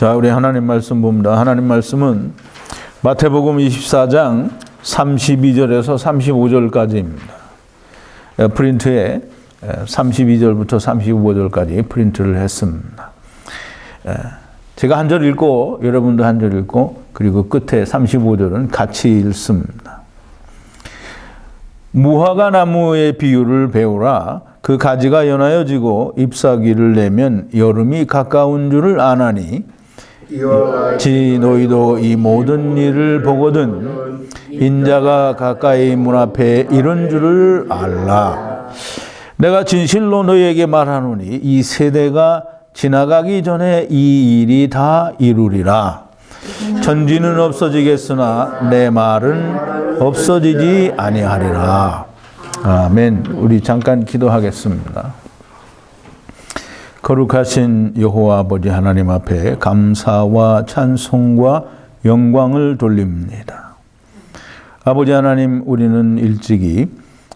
자, 우리 하나님 말씀 봅니다. 하나님 말씀은 마태복음 24장 32절에서 35절까지입니다. 프린트에 32절부터 35절까지 프린트를 했습니다. 제가 한 절 읽고 여러분도 한 절 읽고 그리고 끝에 35절은 같이 읽습니다. 무화과 나무의 비유를 배우라. 그 가지가 연하여지고 잎사귀를 내면 여름이 가까운 줄을 아나니 지 너희도 이 모든 일을 보거든 인자가 가까이 문 앞에 이른 줄을 알라. 내가 진실로 너희에게 말하노니 이 세대가 지나가기 전에 이 일이 다 이루리라. 천지는 없어지겠으나 내 말은 없어지지 아니하리라. 아멘. 우리 잠깐 기도하겠습니다. 거룩하신 여호와 아버지 하나님 앞에 감사와 찬송과 영광을 돌립니다. 아버지 하나님, 우리는 일찍이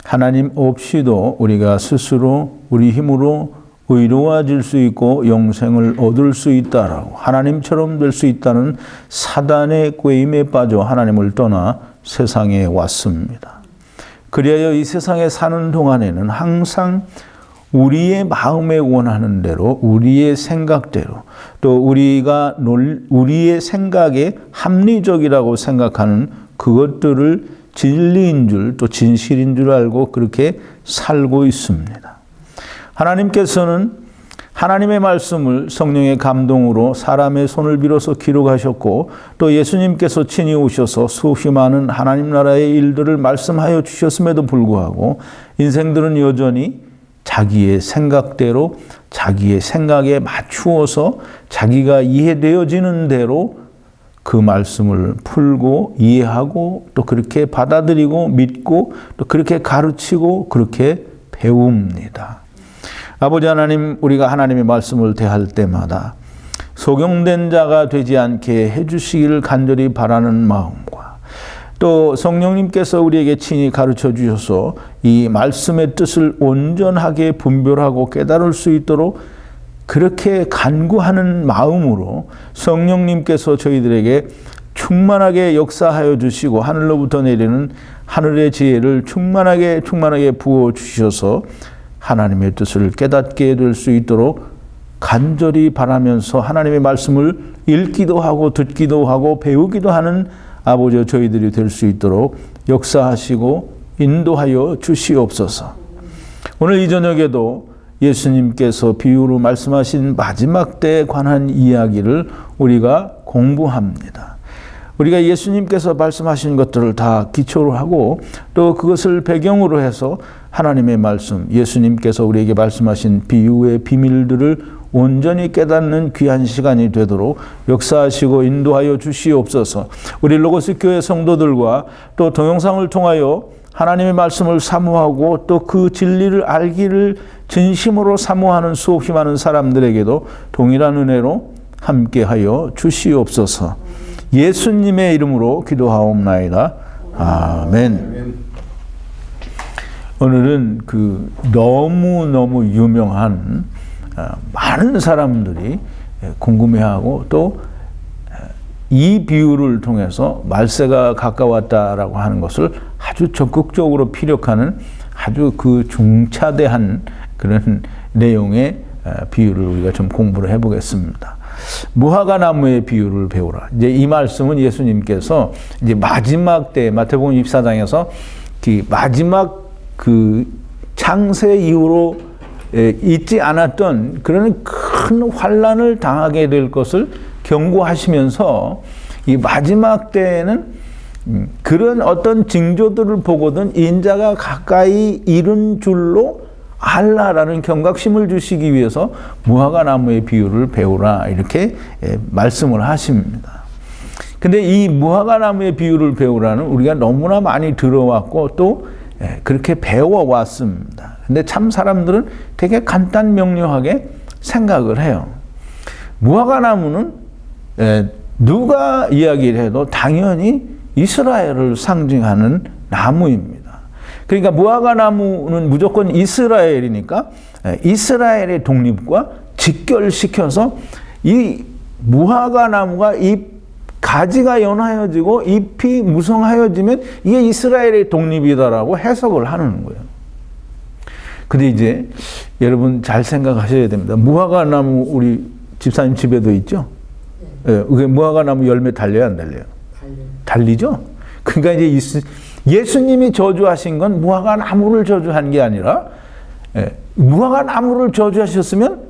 하나님 없이도 우리가 스스로 우리 힘으로 의로워질 수 있고 영생을 얻을 수 있다라고, 하나님처럼 될 수 있다는 사단의 꾀임에 빠져 하나님을 떠나 세상에 왔습니다. 그리하여 이 세상에 사는 동안에는 항상 우리의 마음에 원하는 대로, 우리의 생각대로, 또 우리의 생각에 합리적이라고 생각하는 그것들을 진리인 줄, 또 진실인 줄 알고 그렇게 살고 있습니다. 하나님께서는 하나님의 말씀을 성령의 감동으로 사람의 손을 빌어서 기록하셨고, 또 예수님께서 친히 오셔서 수없이 많은 하나님 나라의 일들을 말씀하여 주셨음에도 불구하고 인생들은 여전히 자기의 생각대로, 자기의 생각에 맞추어서 자기가 이해되어지는 대로 그 말씀을 풀고 이해하고 또 그렇게 받아들이고 믿고 또 그렇게 가르치고 그렇게 배웁니다. 아버지 하나님, 우리가 하나님의 말씀을 대할 때마다 소경된 자가 되지 않게 해주시기를 간절히 바라는 마음과, 또 성령님께서 우리에게 친히 가르쳐 주셔서 이 말씀의 뜻을 온전하게 분별하고 깨달을 수 있도록 그렇게 간구하는 마음으로 성령님께서 저희들에게 충만하게 역사하여 주시고 하늘로부터 내리는 하늘의 지혜를 충만하게 부어 주셔서 하나님의 뜻을 깨닫게 될 수 있도록 간절히 바라면서 하나님의 말씀을 읽기도 하고 듣기도 하고 배우기도 하는 아버지 저희들이 될 수 있도록 역사하시고 인도하여 주시옵소서. 오늘 이 저녁에도 예수님께서 비유로 말씀하신 마지막 때에 관한 이야기를 우리가 공부합니다. 우리가 예수님께서 말씀하신 것들을 다 기초로 하고 또 그것을 배경으로 해서 하나님의 말씀, 예수님께서 우리에게 말씀하신 비유의 비밀들을 온전히 깨닫는 귀한 시간이 되도록 역사하시고 인도하여 주시옵소서. 우리 로고스 교회 성도들과 또 동영상을 통하여 하나님의 말씀을 사모하고 또 그 진리를 알기를 진심으로 사모하는 수없이 많은 사람들에게도 동일한 은혜로 함께하여 주시옵소서. 예수님의 이름으로 기도하옵나이다. 아멘. 오늘은 그 너무너무 유명한 많은 사람들이 궁금해하고 또 이 비유를 통해서 말세가 가까웠다라고 하는 것을 아주 적극적으로 피력하는 아주 그 중차대한 그런 내용의 비유를 우리가 좀 공부를 해보겠습니다. 무화과 나무의 비유를 배우라. 이제 이 말씀은 예수님께서 이제 마지막 때 마태복음 24장에서 그 마지막 그 창세 이후로 있지 않았던 그런 큰 환난을 당하게 될 것을 경고하시면서 이 마지막 때에는 그런 어떤 징조들을 보거든 인자가 가까이 이른 줄로 알라라는 경각심을 주시기 위해서 무화과 나무의 비유를 배우라 이렇게 말씀을 하십니다. 근데 이 무화과 나무의 비유를 배우라는 우리가 너무나 많이 들어왔고 또 그렇게 배워왔습니다. 근데 참 사람들은 되게 간단 명료하게 생각을 해요. 무화과 나무는 누가 이야기를 해도 당연히 이스라엘을 상징하는 나무입니다. 그러니까 무화과 나무는 무조건 이스라엘이니까 이스라엘의 독립과 직결시켜서 이 무화과 나무가 잎 가지가 연하여지고 잎이 무성하여지면 이게 이스라엘의 독립이다라고 해석을 하는 거예요. 근데 이제 여러분 잘 생각하셔야 됩니다. 무화과 나무 우리 집사님 집에도 있죠? 네. 예, 무화과 나무 열매 달려요, 안 달려요? 달리죠? 그러니까 이제 예수님이 저주하신 건 무화과 나무를 저주한 게 아니라, 무화과 나무를 저주하셨으면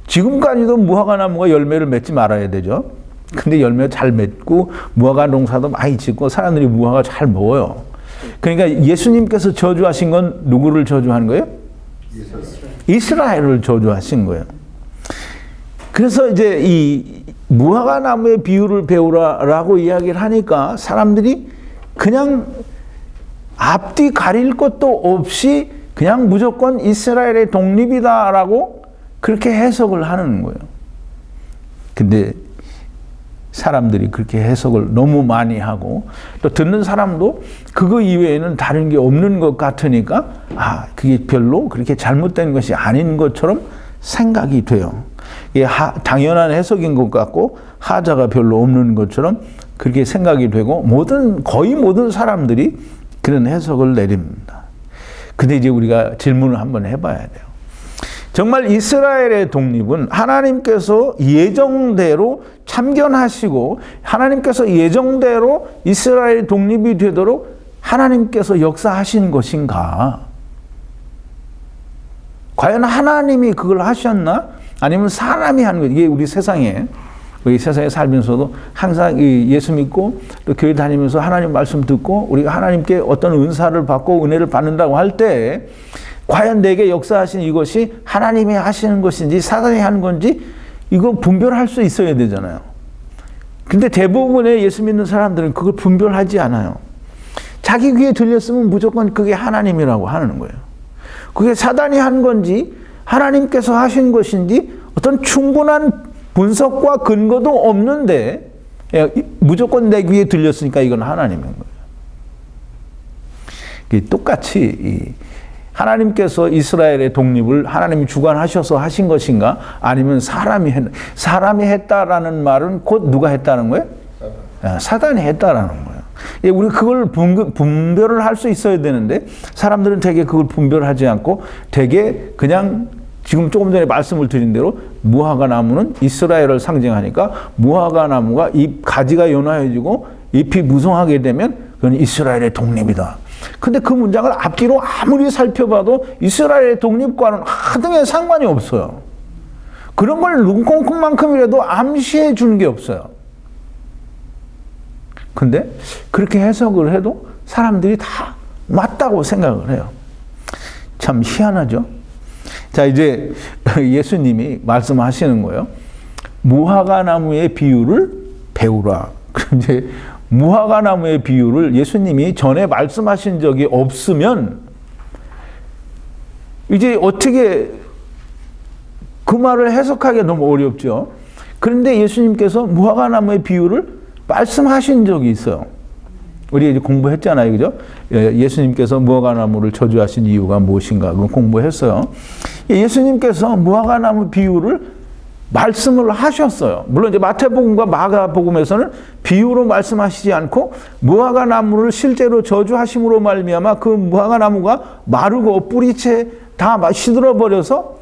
지금까지도 무화과 나무가 열매를 맺지 말아야 되죠. 근데 열매 잘 맺고 무화과 농사도 많이 짓고 사람들이 무화과 잘 먹어요. 그러니까 예수님께서 저주하신 건 누구를 저주한 거예요? 이스라엘을 저주하신 거예요. 그래서 이제 이 무화과 나무의 비유를 배우라라고 이야기를 하니까 사람들이 그냥 앞뒤 가릴 것도 없이 그냥 무조건 이스라엘의 독립이다라고 그렇게 해석을 하는 거예요. 근데 사람들이 그렇게 해석을 너무 많이 하고 또 듣는 사람도 그거 이외에는 다른 게 없는 것 같으니까 그게 별로 그렇게 잘못된 것이 아닌 것처럼 생각이 돼요. 이게 당연한 해석인 것 같고 하자가 별로 없는 것처럼 그렇게 생각이 되고 거의 모든 사람들이 그런 해석을 내립니다. 근데 이제 우리가 질문을 한번 해봐야 돼요. 정말 이스라엘의 독립은 하나님께서 예정대로 참견하시고 하나님께서 예정대로 이스라엘의 독립이 되도록 하나님께서 역사하신 것인가? 과연 하나님이 그걸 하셨나? 아니면 사람이 하는 것? 이게 우리 세상에 살면서도 항상 예수 믿고 또 교회 다니면서 하나님 말씀 듣고 우리가 하나님께 어떤 은사를 받고 은혜를 받는다고 할 때 과연 내게 역사하신 이것이 하나님이 하시는 것인지 사단이 하는 건지 이거 분별할 수 있어야 되잖아요. 근데 대부분의 예수 믿는 사람들은 그걸 분별하지 않아요. 자기 귀에 들렸으면 무조건 그게 하나님이라고 하는 거예요. 그게 사단이 한 건지 하나님께서 하신 것인지 어떤 충분한 분석과 근거도 없는데 무조건 내 귀에 들렸으니까 이건 하나님인 거예요. 똑같이 하나님께서 이스라엘의 독립을 하나님이 주관하셔서 하신 것인가? 아니면 사람이 했다라는 말은 곧 누가 했다는 거예요? 사단이 했다라는 거예요. 우리 그걸 분별을 할 수 있어야 되는데 사람들은 되게 그걸 분별하지 않고 되게 그냥 지금 조금 전에 말씀을 드린 대로 무화과 나무는 이스라엘을 상징하니까 무화과 나무가 잎 가지가 연화해지고 잎이 무성하게 되면 그건 이스라엘의 독립이다. 근데 그 문장을 앞뒤로 아무리 살펴봐도 이스라엘의 독립과는 하등의 상관이 없어요. 그런 걸 눈콩만큼이라도 암시해 주는 게 없어요. 근데 그렇게 해석을 해도 사람들이 다 맞다고 생각을 해요. 참 희한하죠? 자, 이제 예수님이 말씀하시는 거예요. 무화과 나무의 비유를 배우라. 그럼 이제 무화과 나무의 비유를 예수님이 전에 말씀하신 적이 없으면 이제 어떻게 그 말을 해석하기가 너무 어렵죠. 그런데 예수님께서 무화과 나무의 비유를 말씀하신 적이 있어요. 우리 이제 공부했잖아요, 그죠? 예수님께서 무화과 나무를 저주하신 이유가 무엇인가? 그건 공부했어요. 예수님께서 무화과 나무 비유를 말씀을 하셨어요. 물론 이제 마태복음과 마가복음에서는 비유로 말씀하시지 않고 무화과 나무를 실제로 저주하심으로 말미암아 그 무화과 나무가 마르고 뿌리채 다 시들어 버려서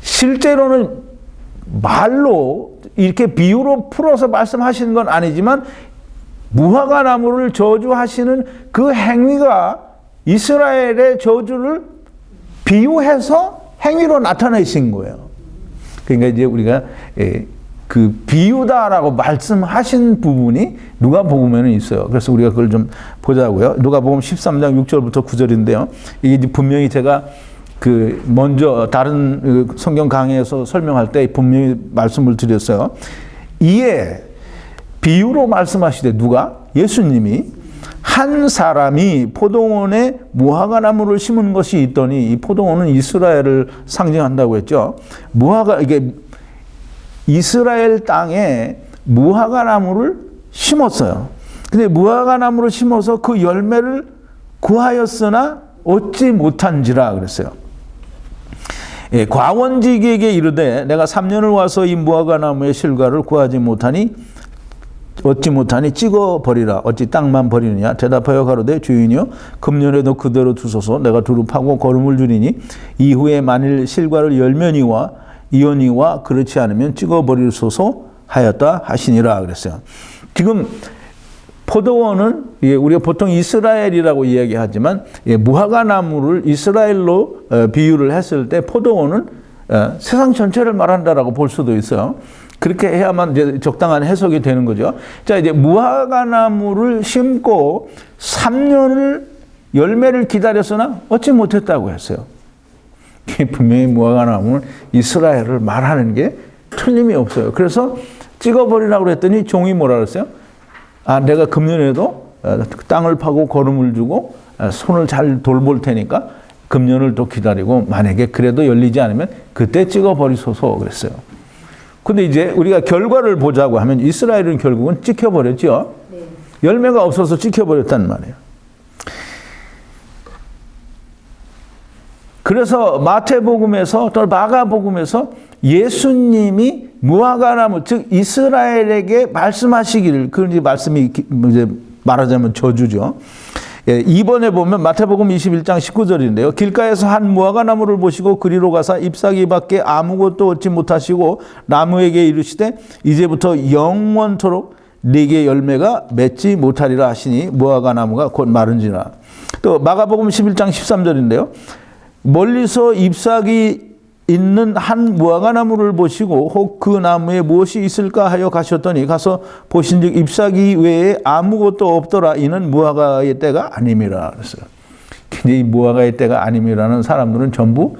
실제로는 말로 이렇게 비유로 풀어서 말씀하시는 건 아니지만 무화과 나무를 저주하시는 그 행위가 이스라엘의 저주를 비유해서 행위로 나타내신 거예요. 그러니까 이제 우리가 그 비유다라고 말씀하신 부분이 누가복음에는 있어요. 그래서 우리가 그걸 좀 보자고요. 누가복음 13장 6절부터 9절인데요. 이게 이제 분명히 제가 그 먼저 다른 성경 강의에서 설명할 때 분명히 말씀을 드렸어요. 이에 비유로 말씀하시되 누가? 예수님이 한 사람이 포도원에 무화과 나무를 심은 것이 있더니 이 포도원은 이스라엘을 상징한다고 했죠. 이게 이스라엘 땅에 무화과 나무를 심었어요. 근데 무화과 나무를 심어서 그 열매를 구하였으나 얻지 못한지라 그랬어요. 예, 과원직에게 이르되 내가 3년을 와서 이 무화과 나무의 실과를 구하지 못하니 얻지 못하니 찍어 버리라. 어찌 땅만 버리느냐. 대답하여 가로되 주인이여 금년에도 그대로 두소서. 내가 두루 파고 거름을 주리니 이후에 만일 실과를 열면이와 이언이와 그렇지 않으면 찍어 버리소서 하였다 하시니라 그랬어요. 지금 포도원은 우리가 보통 이스라엘이라고 이야기하지만 무화과 나무를 이스라엘로 비유를 했을 때 포도원은 세상 전체를 말한다라고 볼 수도 있어요. 그렇게 해야만 이제 적당한 해석이 되는 거죠. 자, 이제 무화과 나무를 심고 3년을 열매를 기다렸으나 얻지 못했다고 했어요. 분명히 무화과 나무는 이스라엘을 말하는 게 틀림이 없어요. 그래서 찍어버리라고 했더니 종이 뭐라 그랬어요? 아, 내가 금년에도 땅을 파고 거름을 주고 손을 잘 돌볼 테니까 금년을 또 기다리고 만약에 그래도 열리지 않으면 그때 찍어버리소서 그랬어요. 근데 이제 우리가 결과를 보자고 하면 이스라엘은 결국은 찍혀버렸죠. 네. 열매가 없어서 찍혀버렸단 말이에요. 그래서 마태복음에서 또 마가복음에서 예수님이 무화과나무 즉 이스라엘에게 말씀하시기를 그런 말씀이 이제 말하자면 저주죠. 예, 이번에 보면 마태복음 21장 19절인데요. 길가에서 한 무화과나무를 보시고 그리로 가사 잎사귀밖에 아무것도 얻지 못하시고 나무에게 이르시되 이제부터 영원토록 네게 열매가 맺지 못하리라 하시니 무화과나무가 곧 마른지라. 또 마가복음 11장 13절인데요. 멀리서 잎사귀 있는 한 무화과나무를 보시고 혹 그 나무에 무엇이 있을까 하여 가셨더니 가서 보신즉 잎사귀 외에 아무것도 없더라. 이는 무화과의 때가 아님이라 그랬어요. 근데 이 무화과의 때가 아님이라는 사람들은 전부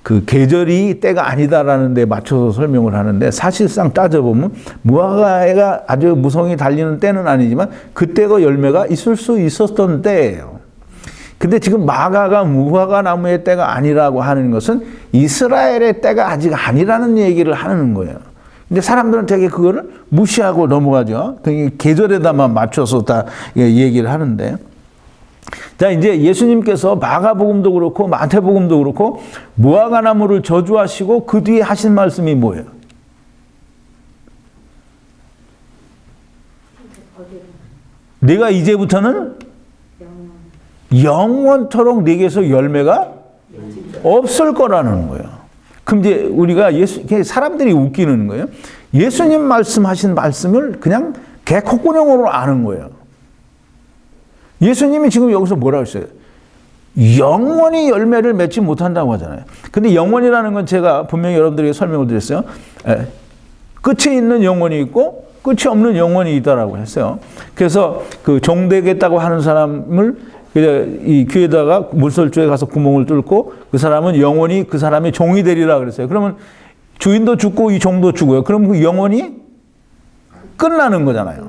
그 계절이 때가 아니다라는 데 맞춰서 설명을 하는데 사실상 따져보면 무화과가 아주 무성이 달리는 때는 아니지만 그때가 열매가 있을 수 있었던 때예요. 근데 지금 마가가 무화과 나무의 때가 아니라고 하는 것은 이스라엘의 때가 아직 아니라는 얘기를 하는 거예요. 근데 사람들은 되게 그거를 무시하고 넘어가죠. 계절에다만 맞춰서 다 얘기를 하는데. 자, 이제 예수님께서 마가복음도 그렇고 마태복음도 그렇고 무화과 나무를 저주하시고 그 뒤에 하신 말씀이 뭐예요? 내가 이제부터는 영원토록 네게서 열매가 없을 거라는 거예요. 그럼 이제 우리가 사람들이 웃기는 거예요. 예수님 말씀하신 말씀을 그냥 개콧구녕으로 아는 거예요. 예수님이 지금 여기서 뭐라고 했어요? 영원히 열매를 맺지 못한다고 하잖아요. 근데 영원이라는 건 제가 분명히 여러분들에게 설명을 드렸어요. 끝이 있는 영혼이 있고 끝이 없는 영혼이 있다라고 했어요. 그래서 그 종되겠다고 하는 사람을 이 귀에다가 물설주에 가서 구멍을 뚫고 그 사람은 영원히 그 사람의 종이 되리라 그랬어요. 그러면 주인도 죽고 이 종도 죽어요. 그럼 그 영원히 끝나는 거잖아요.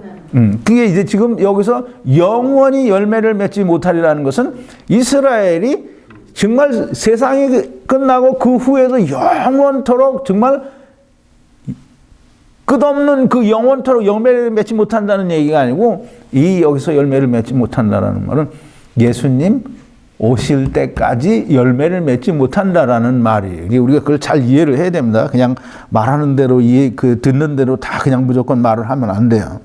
그게 이제 지금 여기서 영원히 열매를 맺지 못하리라는 것은 이스라엘이 정말 세상이 끝나고 그 후에도 영원토록 정말 끝없는 그 영원토록 열매를 맺지 못한다는 얘기가 아니고 이 여기서 열매를 맺지 못한다는 말은 예수님 오실 때까지 열매를 맺지 못한다라는 말이에요. 우리가 그걸 잘 이해를 해야 됩니다. 그냥 말하는 대로 듣는 대로 다 그냥 무조건 말을 하면 안 돼요.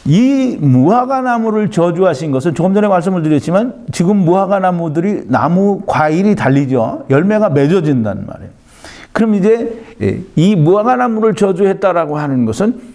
이 무화과 나무를 저주하신 것은 조금 전에 말씀을 드렸지만 지금 무화과 나무들이 나무 과일이 달리죠. 열매가 맺어진다는 말이에요. 그럼 이제 이 무화과 나무를 저주했다라고 하는 것은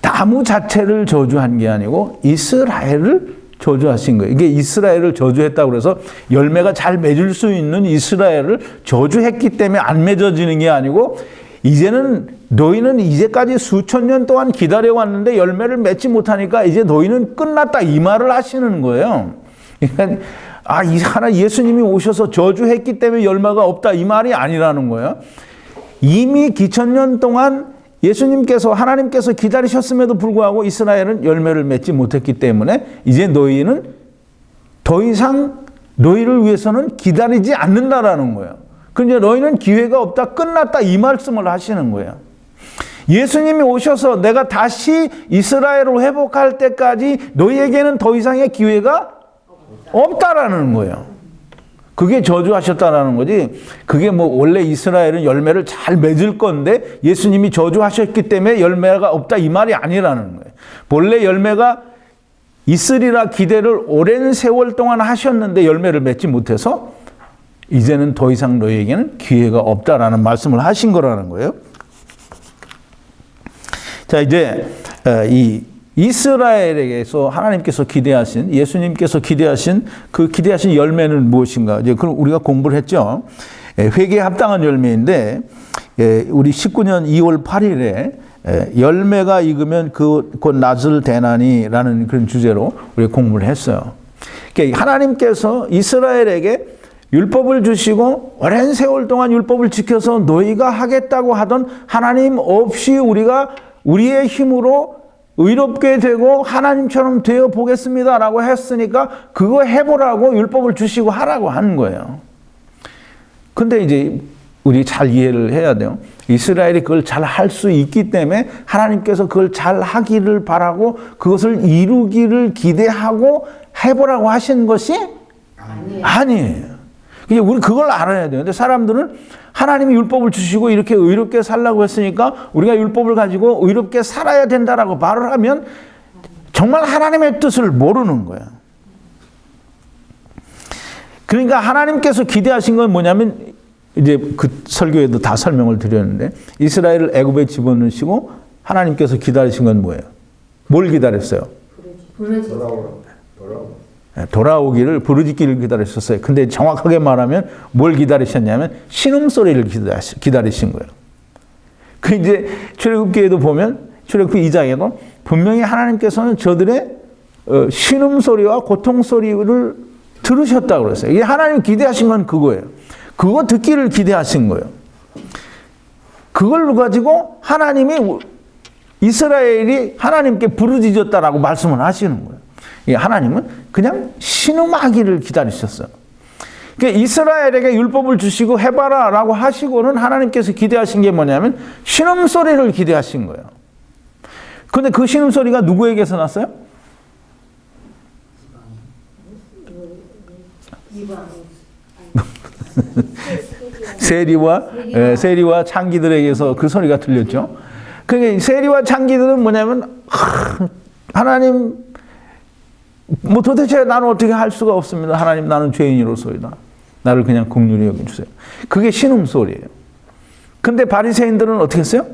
나무 자체를 저주한 게 아니고 이스라엘을 저주하신 거예요. 이게 이스라엘을 저주했다고 그래서 열매가 잘 맺을 수 있는 이스라엘을 저주했기 때문에 안 맺어지는 게 아니고 이제는 너희는 이제까지 수천 년 동안 기다려왔는데 열매를 맺지 못하니까 이제 너희는 끝났다 이 말을 하시는 거예요. 그러니까 하나 예수님이 오셔서 저주했기 때문에 열매가 없다 이 말이 아니라는 거예요. 이미 기천년 동안 예수님께서 하나님께서 기다리셨음에도 불구하고 이스라엘은 열매를 맺지 못했기 때문에 이제 너희는 더 이상 너희를 위해서는 기다리지 않는다라는 거예요. 그런데 너희는 기회가 없다 끝났다 이 말씀을 하시는 거예요. 예수님이 오셔서 내가 다시 이스라엘을 회복할 때까지 너희에게는 더 이상의 기회가 없다라는 거예요. 그게 저주하셨다라는 거지. 그게 뭐 원래 이스라엘은 열매를 잘 맺을 건데 예수님이 저주하셨기 때문에 열매가 없다 이 말이 아니라는 거예요. 본래 열매가 있으리라 기대를 오랜 세월 동안 하셨는데 열매를 맺지 못해서 이제는 더 이상 너희에게는 기회가 없다라는 말씀을 하신 거라는 거예요. 자, 이제 이 이스라엘에게서 하나님께서 기대하신, 예수님께서 기대하신 그 기대하신 열매는 무엇인가? 이제 그럼 우리가 공부를 했죠. 회개에 합당한 열매인데 우리 19년 2월 8일에 열매가 익으면 곧 낫을 대나니라는 그런 주제로 우리가 공부를 했어요. 그러니까 하나님께서 이스라엘에게 율법을 주시고 오랜 세월 동안 율법을 지켜서 너희가 하겠다고 하던 하나님 없이 우리가 우리의 힘으로 의롭게 되고 하나님처럼 되어 보겠습니다라고 했으니까 그거 해보라고 율법을 주시고 하라고 하는 거예요. 근데 이제 우리 잘 이해를 해야 돼요. 이스라엘이 그걸 잘 할 수 있기 때문에 하나님께서 그걸 잘 하기를 바라고 그것을 이루기를 기대하고 해보라고 하신 것이 아니에요. 이제 우리 그걸 알아야 돼요. 근데 사람들은 하나님이 율법을 주시고 이렇게 의롭게 살라고 했으니까 우리가 율법을 가지고 의롭게 살아야 된다라고 말을 하면 정말 하나님의 뜻을 모르는 거예요. 그러니까 하나님께서 기대하신 건 뭐냐면 이제 그 설교에도 다 설명을 드렸는데 이스라엘을 애굽에 집어넣으시고 하나님께서 기다리신 건 뭐예요? 뭘 기다렸어요? 돌아오기를, 부르짖기를 기다리셨어요. 근데 정확하게 말하면 뭘 기다리셨냐면 신음소리를 기다리신 거예요. 그 이제 출애굽기에도 보면 출애굽기 2장에도 분명히 하나님께서는 저들의 신음소리와 고통소리를 들으셨다고 그랬어요. 이게 하나님 기대하신 건 그거예요. 그거 듣기를 기대하신 거예요. 그걸 가지고 하나님이 이스라엘이 하나님께 부르짖었다라고 말씀을 하시는 거예요. 하나님은 그냥 신음하기를 기다리셨어요. 그러니까 이스라엘에게 율법을 주시고 해봐라 라고 하시고는 하나님께서 기대하신 게 뭐냐면 신음소리를 기대하신 거예요. 그런데 그 신음소리가 누구에게서 났어요? 세리와 창기들에게서 그 소리가 들렸죠. 그러니까 세리와 창기들은 뭐냐면 하나님 뭐 도대체 나는 어떻게 할 수가 없습니다. 하나님 나는 죄인으로서이다. 나를 그냥 긍휼히 여겨주세요. 그게 신음소리예요. 근데 바리새인들은 어떻게 했어요?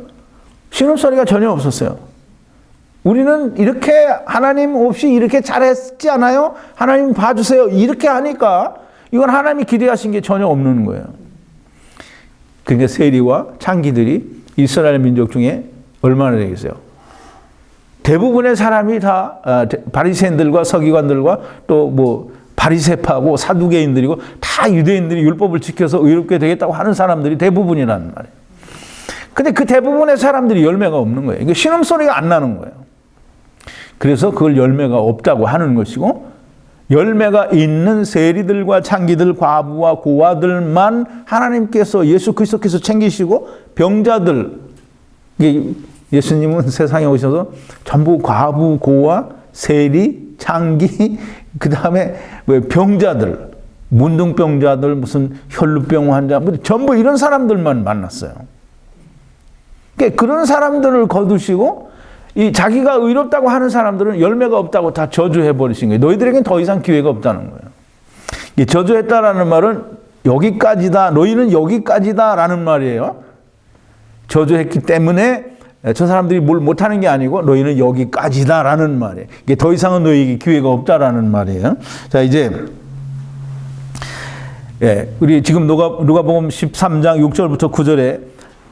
신음소리가 전혀 없었어요. 우리는 이렇게 하나님 없이 이렇게 잘했지 않아요? 하나님 봐주세요. 이렇게 하니까 이건 하나님이 기대하신 게 전혀 없는 거예요. 그러니까 세리와 창기들이 이스라엘 민족 중에 얼마나 되겠어요? 대부분의 사람이 다 바리새인들과 서기관들과 또 뭐 바리새파고 사두개인들이고 다 유대인들이 율법을 지켜서 의롭게 되겠다고 하는 사람들이 대부분이라는 말이에요. 근데 그 대부분의 사람들이 열매가 없는 거예요. 이게 신음소리가 안 나는 거예요. 그래서 그걸 열매가 없다고 하는 것이고 열매가 있는 세리들과 창기들, 과부와 고아들만 하나님께서 예수 그리스도께서 챙기시고 병자들, 예수님은 세상에 오셔서 전부 과부, 고아, 세리, 창기, 그 다음에 병자들, 문둥병자들, 무슨 혈루병 환자, 전부 이런 사람들만 만났어요. 그러니까 그런 사람들을 거두시고 이 자기가 의롭다고 하는 사람들은 열매가 없다고 다 저주해 버리신 거예요. 너희들에겐 더 이상 기회가 없다는 거예요. 이 저주했다라는 말은 여기까지다, 너희는 여기까지다라는 말이에요. 저주했기 때문에 저 사람들이 뭘 못하는 게 아니고 너희는 여기까지다라는 말이에요. 이게 더 이상은 너희에게 기회가 없다라는 말이에요. 자, 이제 우리 지금 누가복음 13장 6절부터 9절에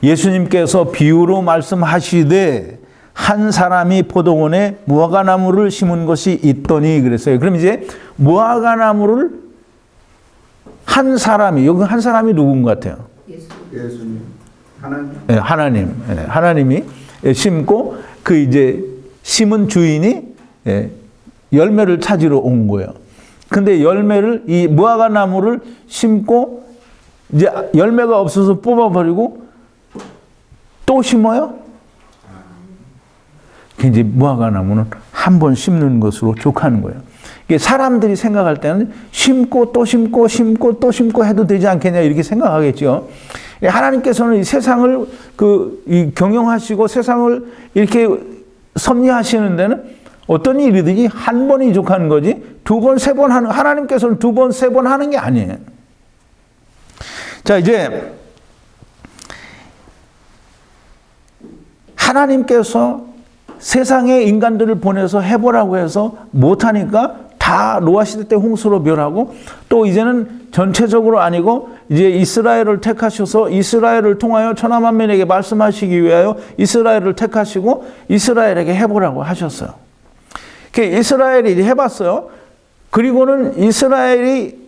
예수님께서 비유로 말씀하시되 한 사람이 포도원에 무화과나무를 심은 것이 있더니 그랬어요. 그럼 이제 무화과나무를 한 사람이, 여기 한 사람이 누군 것 같아요? 예수님. 하나님. 네, 하나님. 네, 하나님이 심고 그 이제 심은 주인이 열매를 찾으러 온 거예요. 근데 열매를 이 무화과나무를 심고 이제 열매가 없어서 뽑아버리고 또 심어요? 이제 무화과나무는 한 번 심는 것으로 족하는 거예요. 사람들이 생각할 때는 심고 또 심고 심고 또 심고 해도 되지 않겠냐 이렇게 생각하겠죠. 하나님께서는 이 세상을 경영하시고 세상을 이렇게 섭리하시는 데는 어떤 일이든지 한 번이 족한 거지 두 번, 세 번 하는, 하나님께서는 두 번, 세 번 하는 게 아니에요. 자, 이제 하나님께서 세상에 인간들을 보내서 해보라고 해서 못하니까 다 노아 시대 때 홍수로 멸하고 또 이제는 전체적으로 아니고 이제 이스라엘을 택하셔서 이스라엘을 통하여 천하만민에게 말씀하시기 위하여 이스라엘을 택하시고 이스라엘에게 해보라고 하셨어요. 이스라엘이 해봤어요. 그리고는 이스라엘이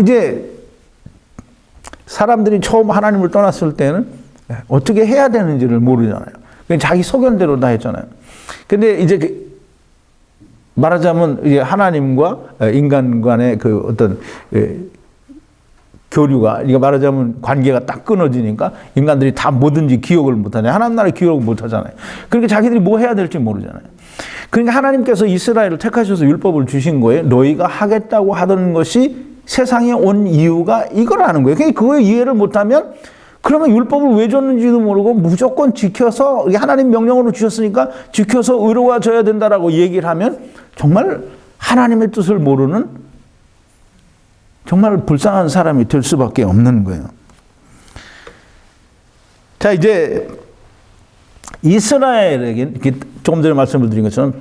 이제 사람들이 처음 하나님을 떠났을 때는 어떻게 해야 되는지를 모르잖아요. 그냥 자기 소견대로 다 했잖아요. 근데 이제 말하자면 이제 하나님과 인간 간의 그 어떤 교류가, 이거 말하자면 관계가 딱 끊어지니까 인간들이 다 뭐든지 기억을 못하냐. 하나님 나라 기억을 못하잖아요. 그러니까 자기들이 뭐 해야 될지 모르잖아요. 그러니까 하나님께서 이스라엘을 택하셔서 율법을 주신 거예요. 너희가 하겠다고 하던 것이 세상에 온 이유가 이거라는 거예요. 그러니까 그거 이해를 못하면 그러면 율법을 왜 줬는지도 모르고 무조건 지켜서 하나님 명령으로 주셨으니까 지켜서 의로워져야 된다라고 얘기를 하면 정말 하나님의 뜻을 모르는 정말 불쌍한 사람이 될 수밖에 없는 거예요. 자, 이제 이스라엘에게 조금 전에 말씀을 드린 것처럼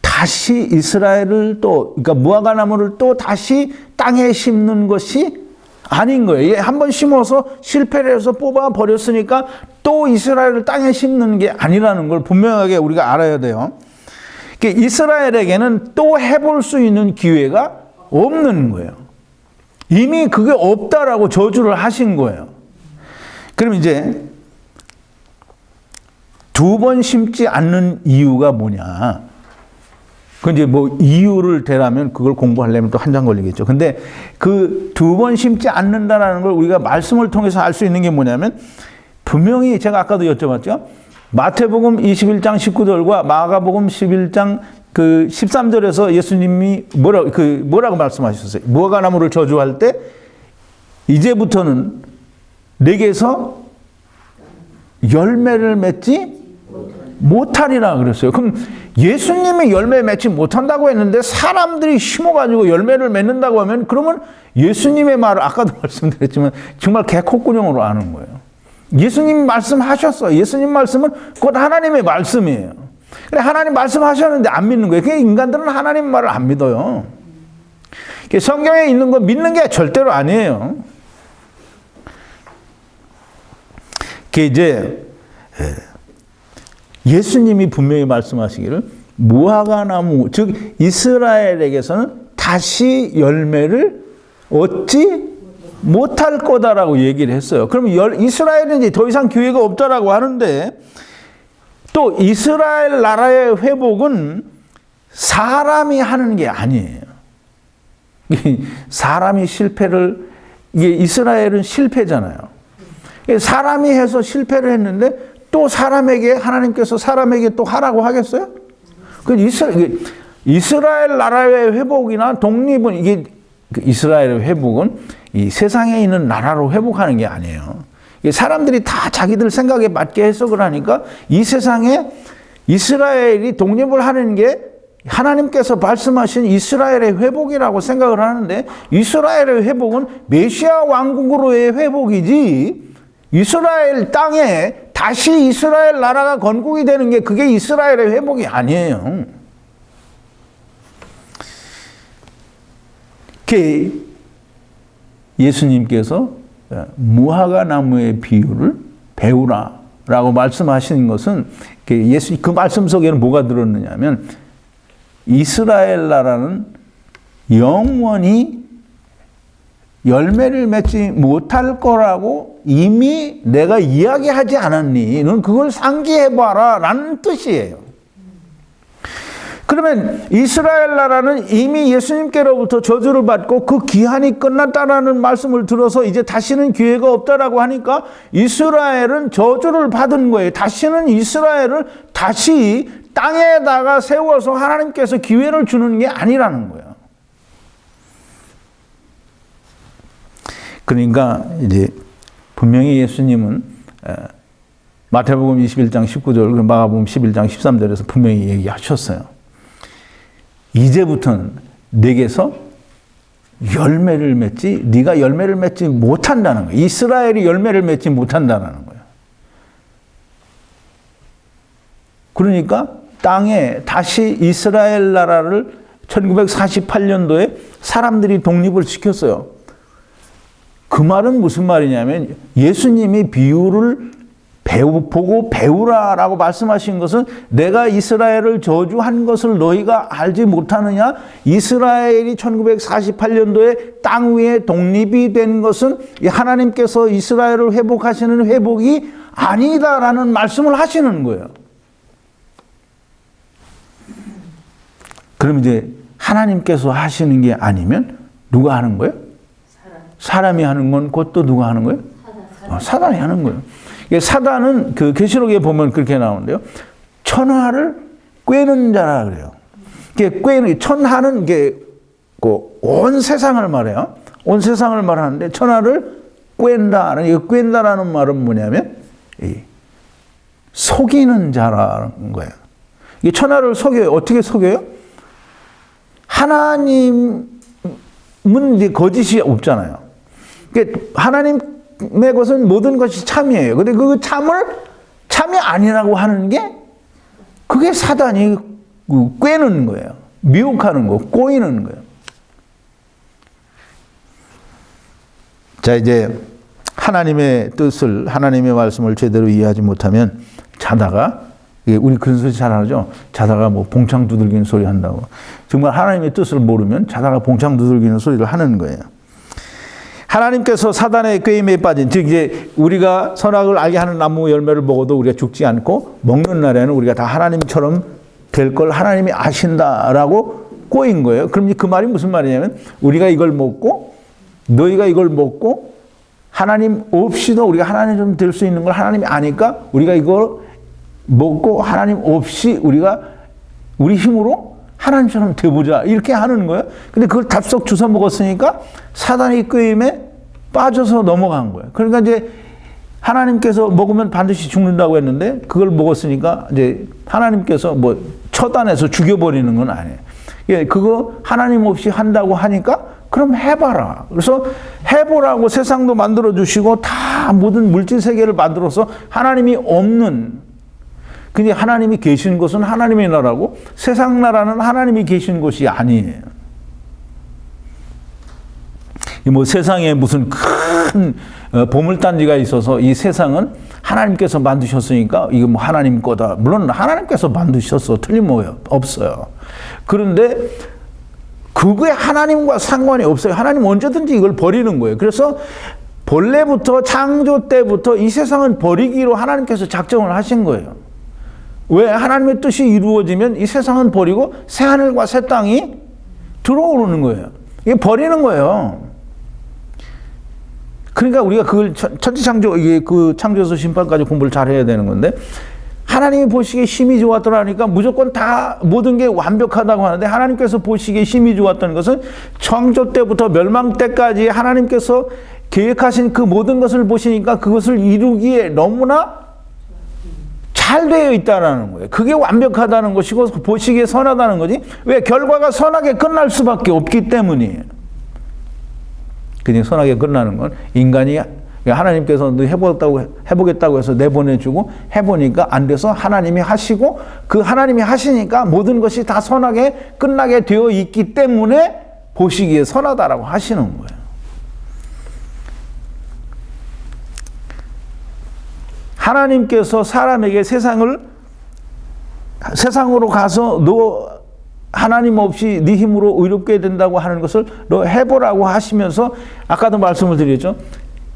다시 이스라엘을 그러니까 무화과 나무를 또 다시 땅에 심는 것이 아닌 거예요. 한번 심어서 실패를 해서 뽑아 버렸으니까 또 이스라엘을 땅에 심는 게 아니라는 걸 분명하게 우리가 알아야 돼요. 이스라엘에게는 또 해볼 수 있는 기회가 없는 거예요. 이미 그게 없다라고 저주를 하신 거예요. 그럼 이제 두 번 심지 않는 이유가 뭐냐? 그 이제 뭐 이유를 대라면 그걸 공부하려면 또 한참 걸리겠죠. 근데 그 두 번 심지 않는다라는 걸 우리가 말씀을 통해서 알 수 있는 게 뭐냐면 분명히 제가 아까도 여쭤봤죠. 마태복음 21장 19절과 마가복음 11장 그 13절에서 예수님이 뭐라고 말씀하셨어요? 무화과 나무를 저주할 때 이제부터는 내게서 열매를 맺지 못하리라 그랬어요. 그럼 예수님이 열매 맺지 못한다고 했는데 사람들이 심어가지고 열매를 맺는다고 하면 그러면 예수님의 말을 아까도 말씀드렸지만 정말 개콧구녕으로 아는 거예요. 예수님이 말씀하셨어요. 예수님 말씀은 곧 하나님의 말씀이에요. 그래, 하나님 말씀하셨는데 안 믿는 거예요. 그러니까 인간들은 하나님 말을 안 믿어요. 성경에 있는 거 믿는 게 절대로 아니에요. 그게 이제 예수님이 분명히 말씀하시기를 무화과 나무, 즉 이스라엘에게서는 다시 열매를 얻지 못할 거다라고 얘기를 했어요. 그러면 이스라엘은 이제 더 이상 기회가 없다라고 하는데 또 이스라엘 나라의 회복은 사람이 하는 게 아니에요. 사람이 실패를, 이게 이스라엘은 실패잖아요. 사람이 해서 실패를 했는데 또 하나님께서 사람에게 또 하라고 하겠어요? 이스라엘 나라의 회복이나 독립은 이스라엘의 회복은 이 세상에 있는 나라로 회복하는 게 아니에요. 사람들이 다 자기들 생각에 맞게 해석을 하니까 이 세상에 이스라엘이 독립을 하는 게 하나님께서 말씀하신 이스라엘의 회복이라고 생각을 하는데 이스라엘의 회복은 메시아 왕국으로의 회복이지 이스라엘 땅에 다시 이스라엘 나라가 건국이 되는 게 그게 이스라엘의 회복이 아니에요. 예수님께서 무화과 나무의 비유를 배우라라고 말씀하시는 것은 그 말씀 속에는 뭐가 들었느냐면 이스라엘 나라는 영원히 열매를 맺지 못할 거라고 이미 내가 이야기하지 않았니? 넌 그걸 상기해봐라 라는 뜻이에요. 그러면 이스라엘 나라는 이미 예수님께로부터 저주를 받고 그 기한이 끝났다라는 말씀을 들어서 이제 다시는 기회가 없다라고 하니까 이스라엘은 저주를 받은 거예요. 다시는 이스라엘을 다시 땅에다가 세워서 하나님께서 기회를 주는 게 아니라는 거예요. 그러니까 이제 분명히 예수님은 마태복음 21장 19절, 마가복음 11장 13절에서 분명히 얘기하셨어요. 이제부터는 내게서 열매를 맺지, 네가 열매를 맺지 못한다는 거예요. 이스라엘이 열매를 맺지 못한다는 거예요. 그러니까 땅에 다시 이스라엘 나라를 1948년도에 사람들이 독립을 시켰어요. 그 말은 무슨 말이냐면 예수님이 비유를 보고 배우라라고 말씀하신 것은 내가 이스라엘을 저주한 것을 너희가 알지 못하느냐? 이스라엘이 1948년도에 땅 위에 독립이 된 것은 하나님께서 이스라엘을 회복하시는 회복이 아니다라는 말씀을 하시는 거예요. 그럼 이제 하나님께서 하시는 게 아니면 누가 하는 거예요? 사람이 하는 건 그것도 누가 하는 거예요? 사단이 하는 거예요. 사단은 그 계시록에 보면 그렇게 나오는데요. 천하를 꿰는 자라 그래요. 꿰는, 천하는 게 온 세상을 말해요. 온 세상을 말하는데 천하를 꿰는다는, 이 꿰는다라는 말은 뭐냐면 속이는 자라는 거예요. 이 천하를 속여요. 어떻게 속여요? 하나님은 이제 거짓이 없잖아요. 하나님의 것은 모든 것이 참이에요. 근데 그 참이 아니라고 하는 게 그게 사단이 꿰는 거예요. 미혹하는 거, 꼬이는 거예요. 자, 이제 하나님의 뜻을, 하나님의 말씀을 제대로 이해하지 못하면 자다가, 우리 그런 소리 잘 하죠. 자다가 뭐 봉창 두들기는 소리 한다고. 정말 하나님의 뜻을 모르면 자다가 봉창 두들기는 소리를 하는 거예요. 하나님께서 사단의 꾀임에 빠진, 즉 이제 우리가 선악을 알게 하는 나무 열매를 먹어도 우리가 죽지 않고 먹는 날에는 우리가 다 하나님처럼 될 걸 하나님이 아신다라고 꼬인 거예요. 그럼 그 말이 무슨 말이냐면 우리가 이걸 먹고 너희가 이걸 먹고 하나님 없이도 우리가 하나님처럼 될 수 있는 걸 하나님이 아니까 우리가 이걸 먹고 하나님 없이 우리가 우리 힘으로 하나님처럼 돼보자 이렇게 하는 거예요. 근데 그걸 답석 주워 먹었으니까 사단의 꾀임에 빠져서 넘어간 거예요. 그러니까 이제 하나님께서 먹으면 반드시 죽는다고 했는데 그걸 먹었으니까 이제 하나님께서 뭐 처단해서 죽여버리는 건 아니에요. 그거 하나님 없이 한다고 하니까 그럼 해봐라. 그래서 해보라고 세상도 만들어주시고 다 모든 물질 세계를 만들어서 하나님이 없는, 근데 하나님이 계신 곳은 하나님의 나라고 세상 나라는 하나님이 계신 곳이 아니에요. 뭐 세상에 무슨 큰 보물단지가 있어서 이 세상은 하나님께서 만드셨으니까 이거 뭐 하나님 거다. 물론 하나님께서 만드셨어. 틀림없어요. 그런데 그게 하나님과 상관이 없어요. 하나님 언제든지 이걸 버리는 거예요. 그래서 본래부터 창조 때부터 이 세상은 버리기로 하나님께서 작정을 하신 거예요. 왜? 하나님의 뜻이 이루어지면 이 세상은 버리고 새 하늘과 새 땅이 들어오는 거예요. 이게 버리는 거예요. 그러니까 우리가 그걸 천지창조, 이게 그 창조에서 심판까지 공부를 잘 해야 되는 건데, 하나님이 보시기에 힘이 좋았더라니까 무조건 다 모든 게 완벽하다고 하는데, 하나님께서 보시기에 힘이 좋았던 것은 창조 때부터 멸망 때까지 하나님께서 계획하신 그 모든 것을 보시니까 그것을 이루기에 너무나 잘 되어 있다는 거예요. 그게 완벽하다는 것이고 보시기에 선하다는 거지. 왜? 결과가 선하게 끝날 수밖에 없기 때문이에요. 그냥 선하게 끝나는 건 인간이 하나님께서 해보겠다고 해서 내보내주고 해보니까 안 돼서 하나님이 하시고 그 하나님이 하시니까 모든 것이 다 선하게 끝나게 되어 있기 때문에 보시기에 선하다라고 하시는 거예요. 하나님께서 사람에게 세상으로 가서 너 하나님 없이 네 힘으로 의롭게 된다고 하는 것을 너 해보라고 하시면서 아까도 말씀을 드렸죠.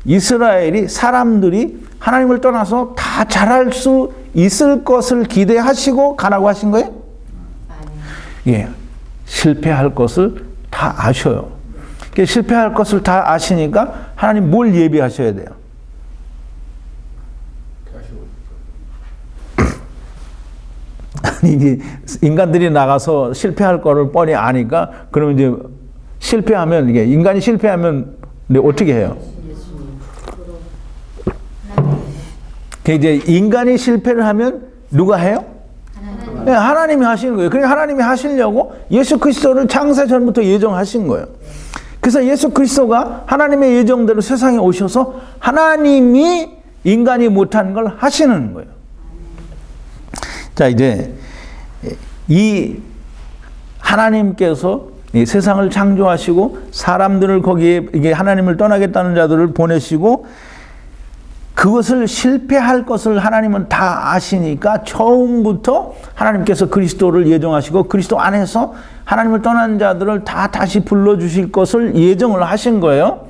이스라엘이 사람들이 하나님을 떠나서 다 잘할 수 있을 것을 기대하시고 가라고 하신 거예요? 예, 실패할 것을 다 아셔요. 실패할 것을 다 아시니까 하나님 뭘 예비하셔야 돼요? 아니, 이제 인간들이 나가서 실패할 거를 뻔히 아니까, 그러면 이제 실패하면, 이게 인간이 실패하면 어떻게 해요? 그 이제 인간이 실패를 하면 누가 해요? 네, 하나님이 하시는 거예요. 그러니까 하나님이 하시려고 예수 그리스도를 창세 전부터 예정하신 거예요. 그래서 예수 그리스도가 하나님의 예정대로 세상에 오셔서 하나님이 인간이 못한 걸 하시는 거예요. 자, 이제 이 하나님께서 이 세상을 창조하시고 사람들을 거기에 이게 하나님을 떠나겠다는 자들을 보내시고 그것을 실패할 것을 하나님은 다 아시니까 처음부터 하나님께서 그리스도를 예정하시고 그리스도 안에서 하나님을 떠난 자들을 다 다시 불러주실 것을 예정을 하신 거예요.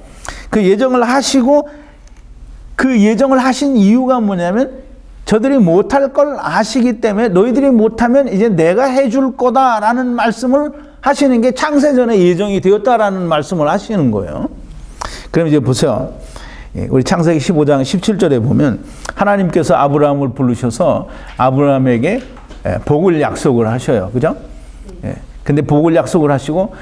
그 예정을 하시고 그 예정을 하신 이유가 뭐냐면 저들이 못할 걸 아시기 때문에 너희들이 못하면 이제 내가 해줄 거다라는 말씀을 하시는 게 창세전에 예정이 되었다라는 말씀을 하시는 거예요. 그럼 이제 보세요. 우리 창세기 15장 17절에 보면 하나님께서 아브라함을 부르셔서 아브라함에게 복을 약속을 하셔요. 그죠? 근데 복을 약속을 하시고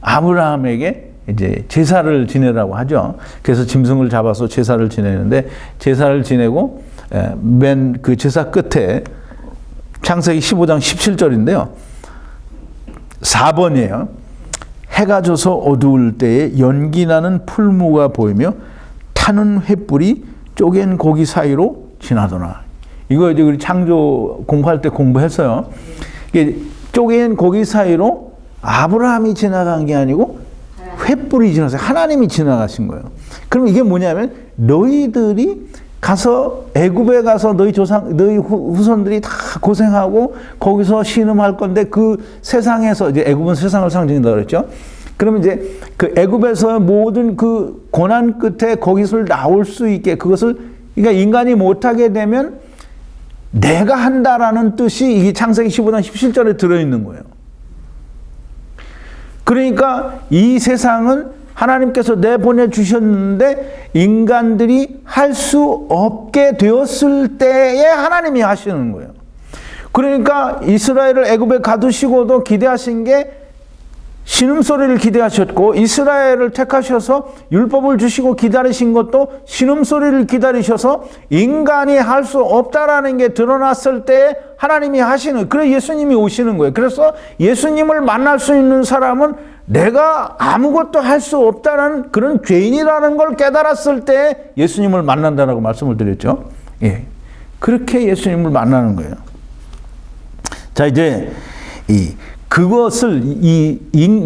아브라함에게 이제 제사를 지내라고 하죠. 그래서 짐승을 잡아서 제사를 지내는데 제사를 지내고 맨 그 제사 끝에 창세기 15장 17절인데요. 4번이에요. 해가 져서 어두울 때에 연기나는 풀무가 보이며 타는 횃불이 쪼갠 고기 사이로 지나더라. 이거 이제 우리 창조 공부할 때 공부했어요. 이게 쪼갠 고기 사이로 아브라함이 지나간 게 아니고 횃불이 지나서 하나님이 지나가신 거예요. 그럼 이게 뭐냐면 너희들이 가서 애굽에 가서 너희 후손들이 다 고생하고 거기서 신음할 건데 그 세상에서 이제 애굽은 세상을 상징한다고 그랬죠. 그러면 이제 그 애굽에서 모든 그 고난 끝에 거기서 나올 수 있게 그것을 그러니까 인간이 못하게 되면 내가 한다라는 뜻이 이 창세기 15장 17절에 들어있는 거예요. 그러니까 이 세상은 하나님께서 내보내주셨는데 인간들이 할 수 없게 되었을 때에 하나님이 하시는 거예요. 그러니까 이스라엘을 애굽에 가두시고도 기대하신 게 신음소리를 기대하셨고 이스라엘을 택하셔서 율법을 주시고 기다리신 것도 신음소리를 기다리셔서 인간이 할 수 없다라는 게 드러났을 때 하나님이 하시는 그래서 예수님이 오시는 거예요. 그래서 예수님을 만날 수 있는 사람은 내가 아무것도 할 수 없다는 그런 죄인이라는 걸 깨달았을 때 예수님을 만난다라고 말씀을 드렸죠. 예. 그렇게 예수님을 만나는 거예요. 자, 이제 그것을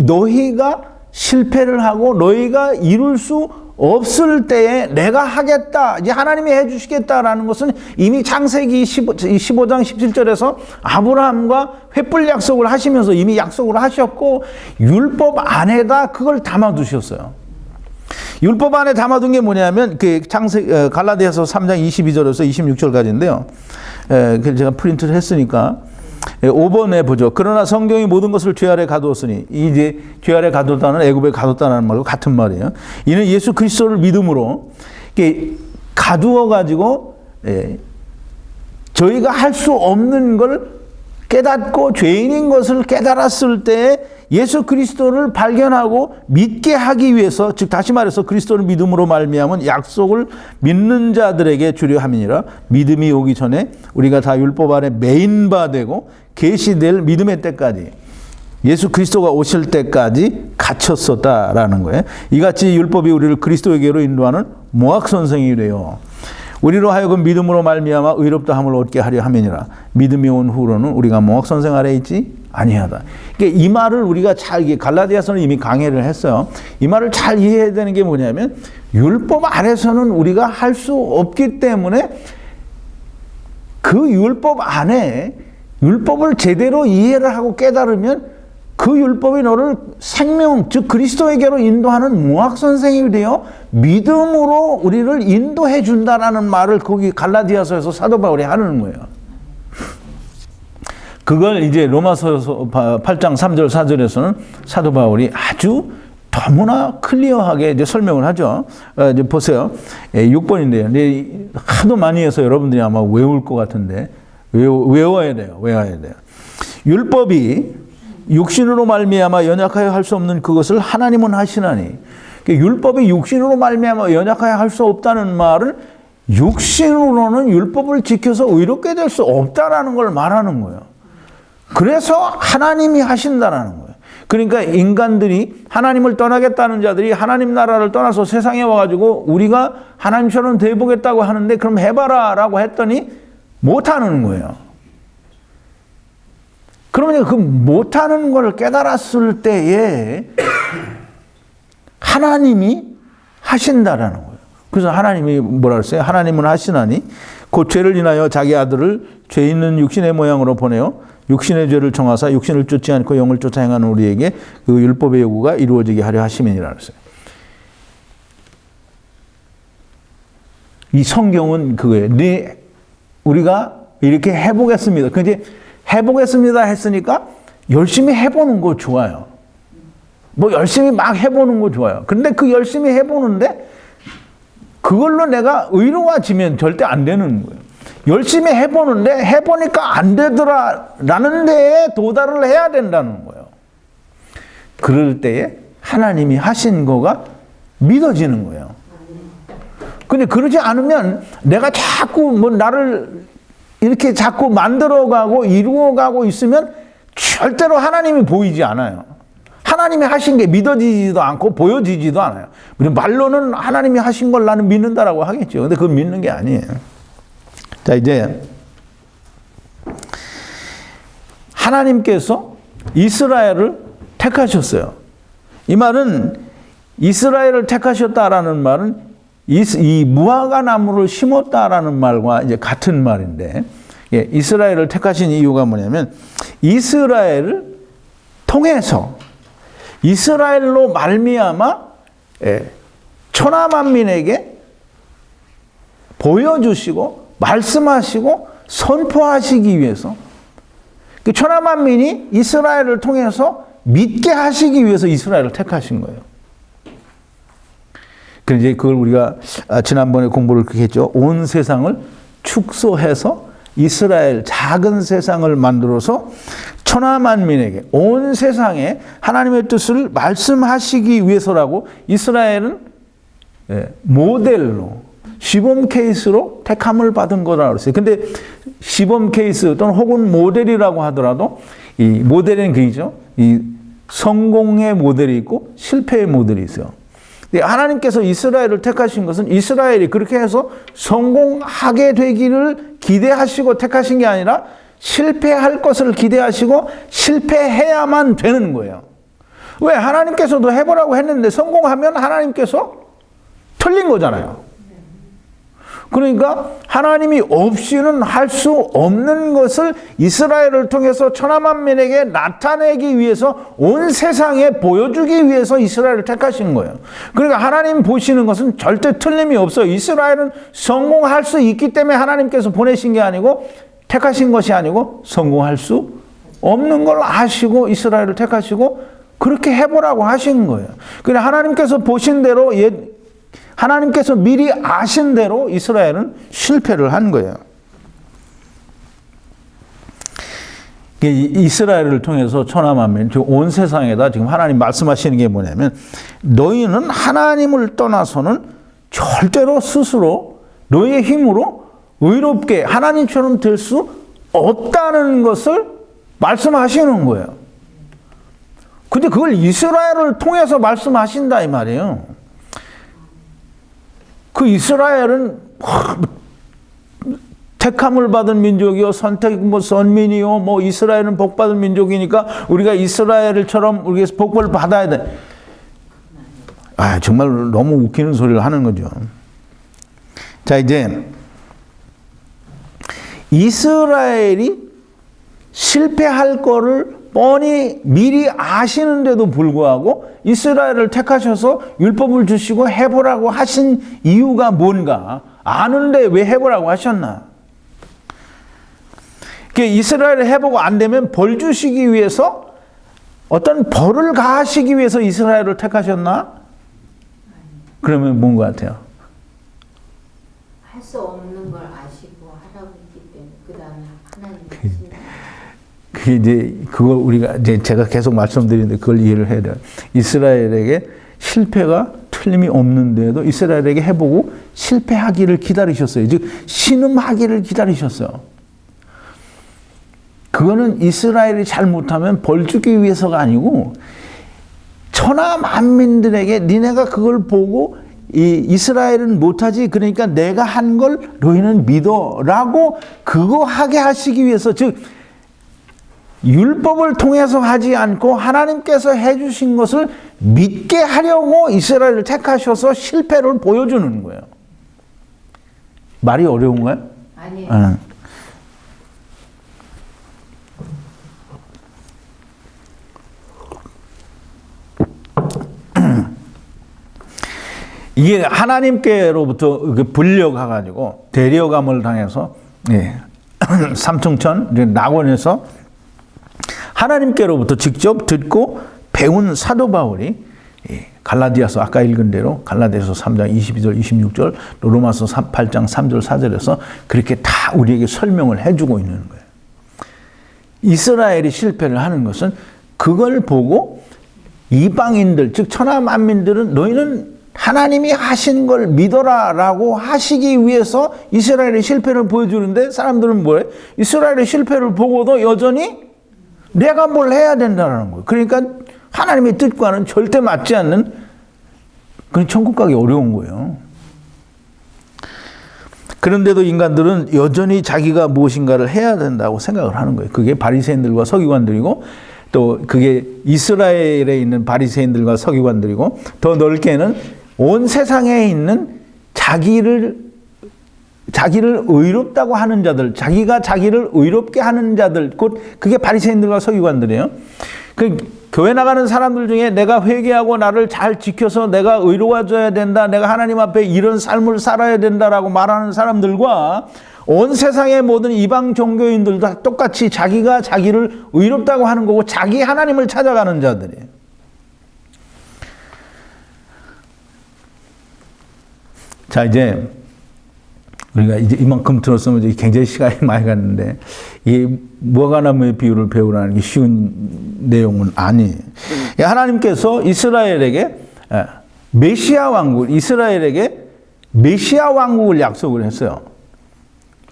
너희가 실패를 하고 너희가 이룰 수 없을 때에 내가 하겠다, 이제 하나님이 해주시겠다라는 것은 이미 창세기 15장 17절에서 아브라함과 횃불 약속을 하시면서 이미 약속을 하셨고 율법 안에다 그걸 담아두셨어요. 율법 안에 담아둔 게 뭐냐면 그 갈라디아서 3장 22절에서 26절까지인데요. 그래서 제가 프린트를 했으니까 5번에 보죠. 그러나 성경이 모든 것을 죄 아래 가두었으니 이제 죄 아래 가뒀다는 애굽에 가뒀다는 말과 같은 말이에요. 이는 예수 그리스도를 믿음으로 가두어 가지고 저희가 할 수 없는 걸 깨닫고 죄인인 것을 깨달았을 때 예수 그리스도를 발견하고 믿게 하기 위해서 즉 다시 말해서 그리스도를 믿음으로 말미암은 약속을 믿는 자들에게 주려 함이니라. 믿음이 오기 전에 우리가 다 율법 아래 매인 바 되고 계시될 믿음의 때까지 예수 그리스도가 오실 때까지 갇혔었다라는 거예요. 이같이 율법이 우리를 그리스도에게로 인도하는 모학 선생이 돼요. 우리로 하여금 믿음으로 말미암아 의롭다 함을 얻게 하려 함이니라. 믿음이 온 후로는 우리가 모학 선생 아래 있지 아니하다. 그러니까 이 말을 우리가 잘 갈라디아서는 이미 강해를 했어요. 이 말을 잘 이해해야 되는 게 뭐냐면 율법 안에서는 우리가 할 수 없기 때문에 그 율법 안에 율법을 제대로 이해를 하고 깨달으면 그 율법이 너를 생명, 즉 그리스도에게로 인도하는 모학 선생이 되어 믿음으로 우리를 인도해 준다라는 말을 거기 갈라디아서에서 사도 바울이 하는 거예요. 그걸 이제 로마서 8장 3절 4절에서는 사도 바울이 아주 너무나 클리어하게 이제 설명을 하죠. 이제 보세요. 6번인데요. 근데 하도 많이 해서 여러분들이 아마 외울 것 같은데 외워야 돼요. 외워야 돼요. 율법이 육신으로 말미암아 연약하여 할 수 없는 그것을 하나님은 하시나니. 율법이 육신으로 말미암아 연약하여 할 수 없다는 말은 육신으로는 율법을 지켜서 의롭게 될 수 없다라는 걸 말하는 거예요. 그래서 하나님이 하신다라는 거예요. 그러니까 인간들이 하나님을 떠나겠다는 자들이 하나님 나라를 떠나서 세상에 와가지고 우리가 하나님처럼 돼보겠다고 하는데 그럼 해봐라 라고 했더니 못하는 거예요. 그러면 그 못하는 걸 깨달았을 때에 하나님이 하신다라는 거예요. 그래서 하나님이 뭐라 그랬어요? 하나님은 하시나니 곧 죄를 인하여 자기 아들을 죄 있는 육신의 모양으로 보내어 육신의 죄를 정하사 육신을 쫓지 않고 영을 쫓아 행하는 우리에게 그 율법의 요구가 이루어지게 하려 하심이니라 그랬어요. 이 성경은 그거예요. 우리가 이렇게 해보겠습니다. 근데 해보겠습니다 했으니까 열심히 해보는 거 좋아요. 뭐 열심히 막 해보는 거 좋아요. 근데 그 열심히 해보는데 그걸로 내가 의로워지면 절대 안 되는 거예요. 열심히 해보는데 해보니까 안 되더라라는 데에 도달을 해야 된다는 거예요. 그럴 때에 하나님이 하신 거가 믿어지는 거예요. 근데 그러지 않으면 내가 자꾸 뭐 나를 이렇게 자꾸 만들어가고 이루어가고 있으면 절대로 하나님이 보이지 않아요. 하나님이 하신 게 믿어지지도 않고 보여지지도 않아요. 말로는 하나님이 하신 걸 나는 믿는다라고 하겠죠. 근데 그건 믿는 게 아니에요. 자, 이제 하나님께서 이스라엘을 택하셨어요. 이 말은 이스라엘을 택하셨다라는 말은 이 무화과 나무를 심었다라는 말과 이제 같은 말인데, 예, 이스라엘을 택하신 이유가 뭐냐면 이스라엘을 통해서 이스라엘로 말미암아 천하 만민에게 보여주시고 말씀하시고 선포하시기 위해서, 그 천하 만민이 이스라엘을 통해서 믿게 하시기 위해서 이스라엘을 택하신 거예요. 그래서 이제 그걸 우리가 지난번에 공부를 그렇게 했죠. 온 세상을 축소해서 이스라엘 작은 세상을 만들어서 천하 만민에게 온 세상에 하나님의 뜻을 말씀하시기 위해서라고 이스라엘은 모델로 시범 케이스로 택함을 받은 거라고 그랬어요. 근데 시범 케이스 또는 혹은 모델이라고 하더라도 이 모델은 그이죠. 이 성공의 모델이 있고 실패의 모델이 있어요. 하나님께서 이스라엘을 택하신 것은 이스라엘이 그렇게 해서 성공하게 되기를 기대하시고 택하신 게 아니라 실패할 것을 기대하시고 실패해야만 되는 거예요. 왜? 하나님께서도 해보라고 했는데 성공하면 하나님께서 틀린 거잖아요. 그러니까 하나님이 없이는 할 수 없는 것을 이스라엘을 통해서 천하 만민에게 나타내기 위해서 온 세상에 보여주기 위해서 이스라엘을 택하신 거예요. 그러니까 하나님 보시는 것은 절대 틀림이 없어요. 이스라엘은 성공할 수 있기 때문에 하나님께서 보내신 게 아니고 택하신 것이 아니고 성공할 수 없는 걸 아시고 이스라엘을 택하시고 그렇게 해보라고 하신 거예요. 그런데 하나님께서 보신 대로 하나님께서 미리 아신 대로 이스라엘은 실패를 한 거예요. 이스라엘을 통해서 천하 만민, 온 세상에다 지금 하나님 말씀하시는 게 뭐냐면 너희는 하나님을 떠나서는 절대로 스스로 너희의 힘으로 의롭게 하나님처럼 될 수 없다는 것을 말씀하시는 거예요. 근데 그걸 이스라엘을 통해서 말씀하신다 이 말이에요. 그 이스라엘은 택함을 받은 민족이요, 선민이요, 이스라엘은 복 받은 민족이니까 우리가 이스라엘처럼 우리가 복을 받아야 돼. 정말 너무 웃기는 소리를 하는 거죠. 자, 이제 이스라엘이 실패할 거를 뻔히 미리 아시는데도 불구하고 이스라엘을 택하셔서 율법을 주시고 해보라고 하신 이유가 뭔가? 아는데 왜 해보라고 하셨나? 이스라엘을 해보고 안 되면 벌 주시기 위해서 어떤 벌을 가하시기 위해서 이스라엘을 택하셨나? 그러면 뭔 것 같아요? 할 수 없는 걸 아시고 하라고 했기 때문에 그 다음에 하나님 하신다. 그게 이제 그걸 우리가 이제 제가 계속 말씀드리는데 그걸 이해를 해야 돼요. 이스라엘에게 실패가 틀림이 없는데도 이스라엘에게 해보고 실패하기를 기다리셨어요. 즉 신음하기를 기다리셨어요. 그거는 이스라엘이 잘못하면 벌 주기 위해서가 아니고 천하 만민들에게 니네가 그걸 보고 이스라엘은 못하지 그러니까 내가 한 걸 너희는 믿어라고 그거 하게 하시기 위해서 즉 율법을 통해서 하지 않고 하나님께서 해주신 것을 믿게 하려고 이스라엘을 택하셔서 실패를 보여주는 거예요. 말이 어려운가요? 아니에요. 이게 하나님께로부터 불려가가지고 데려감을 당해서 삼층천 낙원에서 하나님께로부터 직접 듣고 배운 사도 바울이 갈라디아서 아까 읽은 대로 갈라디아서 3장 22절 26절 로마서 8장 3절 4절에서 그렇게 다 우리에게 설명을 해주고 있는 거예요. 이스라엘이 실패를 하는 것은 그걸 보고 이방인들 즉 천하 만민들은 너희는 하나님이 하신 걸 믿어라라고 하시기 위해서 이스라엘의 실패를 보여주는데 사람들은 뭐래? 이스라엘의 실패를 보고도 여전히 내가 뭘 해야 된다는 거예요. 그러니까 하나님의 뜻과는 절대 맞지 않는 그런 천국 가기 어려운 거예요. 그런데도 인간들은 여전히 자기가 무엇인가를 해야 된다고 생각을 하는 거예요. 그게 바리새인들과 서기관들이고 또 그게 이스라엘에 있는 바리새인들과 서기관들이고 더 넓게는 온 세상에 있는 자기를 의롭다고 하는 자들, 자기가 자기를 의롭게 하는 자들, 곧 그게 바리새인들과 서기관들이에요. 그 교회 나가는 사람들 중에 내가 회개하고 나를 잘 지켜서 내가 의로워져야 된다, 내가 하나님 앞에 이런 삶을 살아야 된다라고 말하는 사람들과 온 세상의 모든 이방 종교인들도 다 똑같이 자기가 자기를 의롭다고 하는 거고 자기 하나님을 찾아가는 자들이에요. 자, 이제 우리가 이제 이만큼 들었으면 이제 굉장히 시간이 많이 갔는데 이 무화과나무의 비유를 배우라는 게 쉬운 내용은 아니에요. 하나님께서 이스라엘에게 메시아 왕국, 이스라엘에게 메시아 왕국을 약속을 했어요.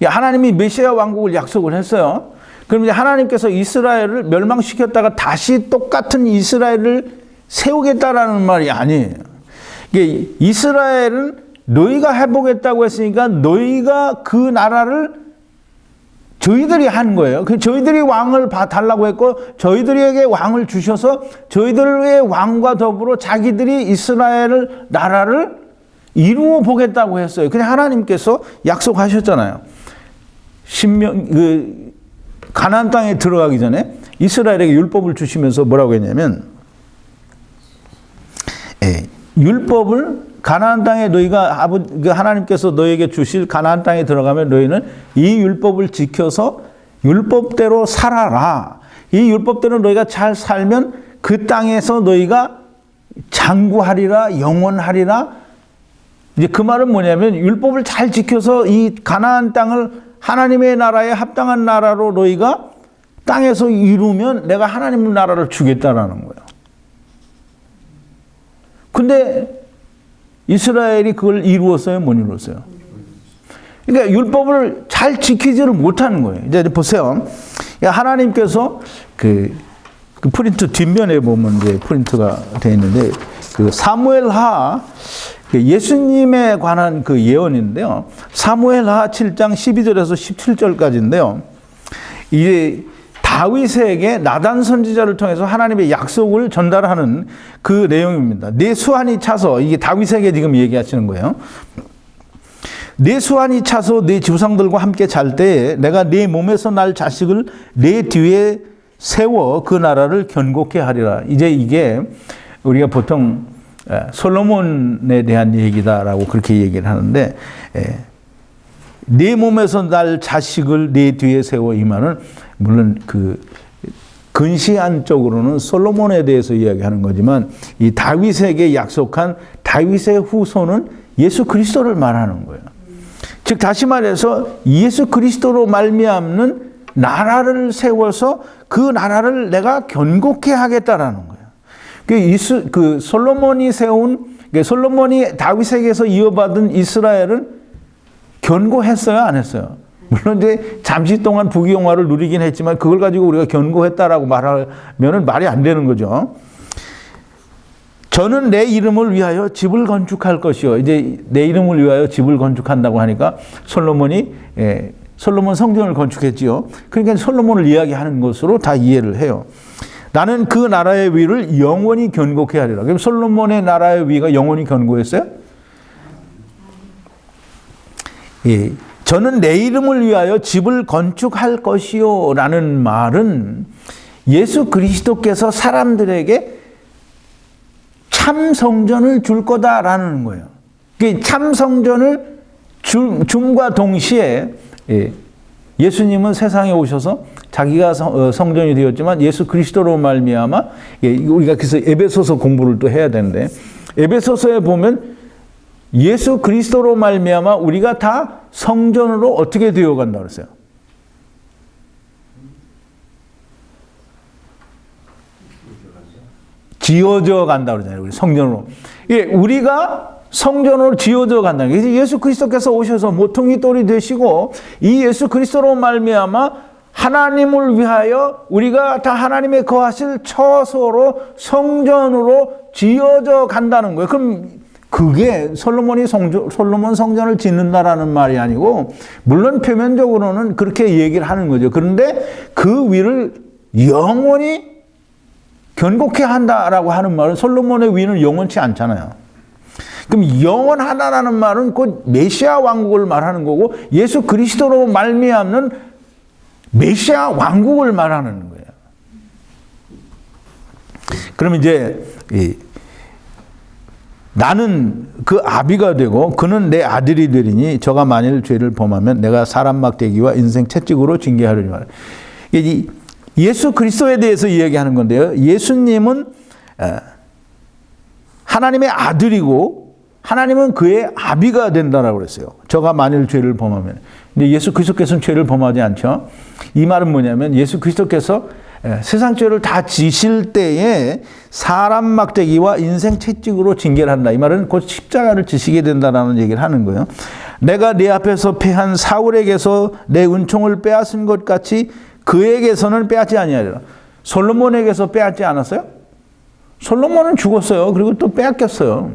하나님이 메시아 왕국을 약속을 했어요. 그럼 이제 하나님께서 이스라엘을 멸망시켰다가 다시 똑같은 이스라엘을 세우겠다라는 말이 아니에요. 이게 이스라엘은 너희가 해보겠다고 했으니까 너희가 그 나라를 저희들이 한 거예요. 저희들이 왕을 달라고 했고 저희들에게 왕을 주셔서 저희들의 왕과 더불어 자기들이 이스라엘 나라를 이루어 보겠다고 했어요. 그냥 하나님께서 약속하셨잖아요. 가나안 땅에 들어가기 전에 이스라엘에게 율법을 주시면서 뭐라고 했냐면 율법을 가나안 땅에 너희가 하나님께서 너희에게 주실 가나안 땅에 들어가면 너희는 이 율법을 지켜서 율법대로 살아라. 이 율법대로 너희가 잘 살면 그 땅에서 너희가 장구하리라, 영원하리라. 이제 그 말은 뭐냐면 율법을 잘 지켜서 이 가나안 땅을 하나님의 나라에 합당한 나라로 너희가 땅에서 이루면 내가 하나님의 나라를 주겠다라는 거예요. 근데 이스라엘이 그걸 이루었어요? 못 이루었어요? 그러니까 율법을 잘 지키지를 못하는 거예요. 이제 보세요. 하나님께서 그 프린트 뒷면에 보면 이제 프린트가 되어 있는데 그 사무엘하 예수님에 관한 그 예언인데요. 사무엘하 7장 12절에서 17절까지인데요. 이게 다윗에게 나단 선지자를 통해서 하나님의 약속을 전달하는 그 내용입니다. 내 수완이 차서 이게 다윗에게 지금 얘기하시는 거예요. 내 수완이 차서 내 조상들과 함께 잘 때에 내가 내 몸에서 날 자식을 내 뒤에 세워 그 나라를 견고케 하리라. 이제 이게 우리가 보통 솔로몬에 대한 얘기다라고 그렇게 얘기를 하는데 내 몸에서 날 자식을 내 뒤에 세워 이 말은 물론 그 근시안적으로는 솔로몬에 대해서 이야기하는 거지만 이 다윗에게 약속한 다윗의 후손은 예수 그리스도를 말하는 거예요. 즉 다시 말해서 예수 그리스도로 말미암는 나라를 세워서 그 나라를 내가 견고케 하겠다라는 거예요. 솔로몬이 세운, 솔로몬이 다윗에게서 이어받은 이스라엘은 견고했어요, 안 했어요? 물론 이제 잠시 동안 부귀영화를 누리긴 했지만 그걸 가지고 우리가 견고했다라고 말하면은 말이 안 되는 거죠. 저는 내 이름을 위하여 집을 건축할 것이요. 이제 내 이름을 위하여 집을 건축한다고 하니까 솔로몬이 솔로몬 성전을 건축했지요. 그러니까 솔로몬을 이야기하는 것으로 다 이해를 해요. 나는 그 나라의 위를 영원히 견고케 하리라. 그럼 솔로몬의 나라의 위가 영원히 견고했어요? 예. 저는 내 이름을 위하여 집을 건축할 것이요 라는 말은 예수 그리스도께서 사람들에게 참 성전을 줄 거다라는 거예요. 참 성전을 줌과 동시에 예수님은 세상에 오셔서 자기가 성전이 되었지만 예수 그리스도로 말미암아 우리가 그래서 에베소서 공부를 또 해야 되는데 에베소서에 보면 예수 그리스도로 말미암아 우리가 다 성전으로 어떻게 되어 간다 그랬어요? 지어져 간다 그러잖아요. 우리 성전으로. 우리가 성전으로 지어져 간다는 거예요. 예수 그리스도께서 오셔서 모퉁이 돌이 되시고 이 예수 그리스도로 말미암아 하나님을 위하여 우리가 다 하나님의 거하실 처소로 성전으로 지어져 간다는 거예요. 그럼 그게 솔로몬 성전을 짓는다라는 말이 아니고 물론 표면적으로는 그렇게 얘기를 하는 거죠. 그런데 그 위를 영원히 견고케 한다라고 하는 말은 솔로몬의 위는 영원치 않잖아요. 그럼 영원하다라는 말은 곧 메시아 왕국을 말하는 거고 예수 그리스도로 말미암는 메시아 왕국을 말하는 거예요. 그럼 이제 나는 그 아비가 되고 그는 내 아들이 되리니 저가 만일 죄를 범하면 내가 사람 막대기와 인생 채찍으로 징계하리니 말이에요. 예수 그리스도에 대해서 이야기하는 건데요. 예수님은 하나님의 아들이고 하나님은 그의 아비가 된다라고 그랬어요. 저가 만일 죄를 범하면. 근데 예수 그리스도께서는 죄를 범하지 않죠. 이 말은 뭐냐면 예수 그리스도께서 세상 죄를 다 지실 때에 사람 막대기와 인생 채찍으로 징계를 한다. 이 말은 곧 십자가를 지시게 된다라는 얘기를 하는 거예요. 내가 네 앞에서 패한 사울에게서 내 은총을 빼앗은 것 같이 그에게서는 빼앗지 아니하리라. 솔로몬에게서 빼앗지 않았어요? 솔로몬은 죽었어요. 그리고 또 빼앗겼어요.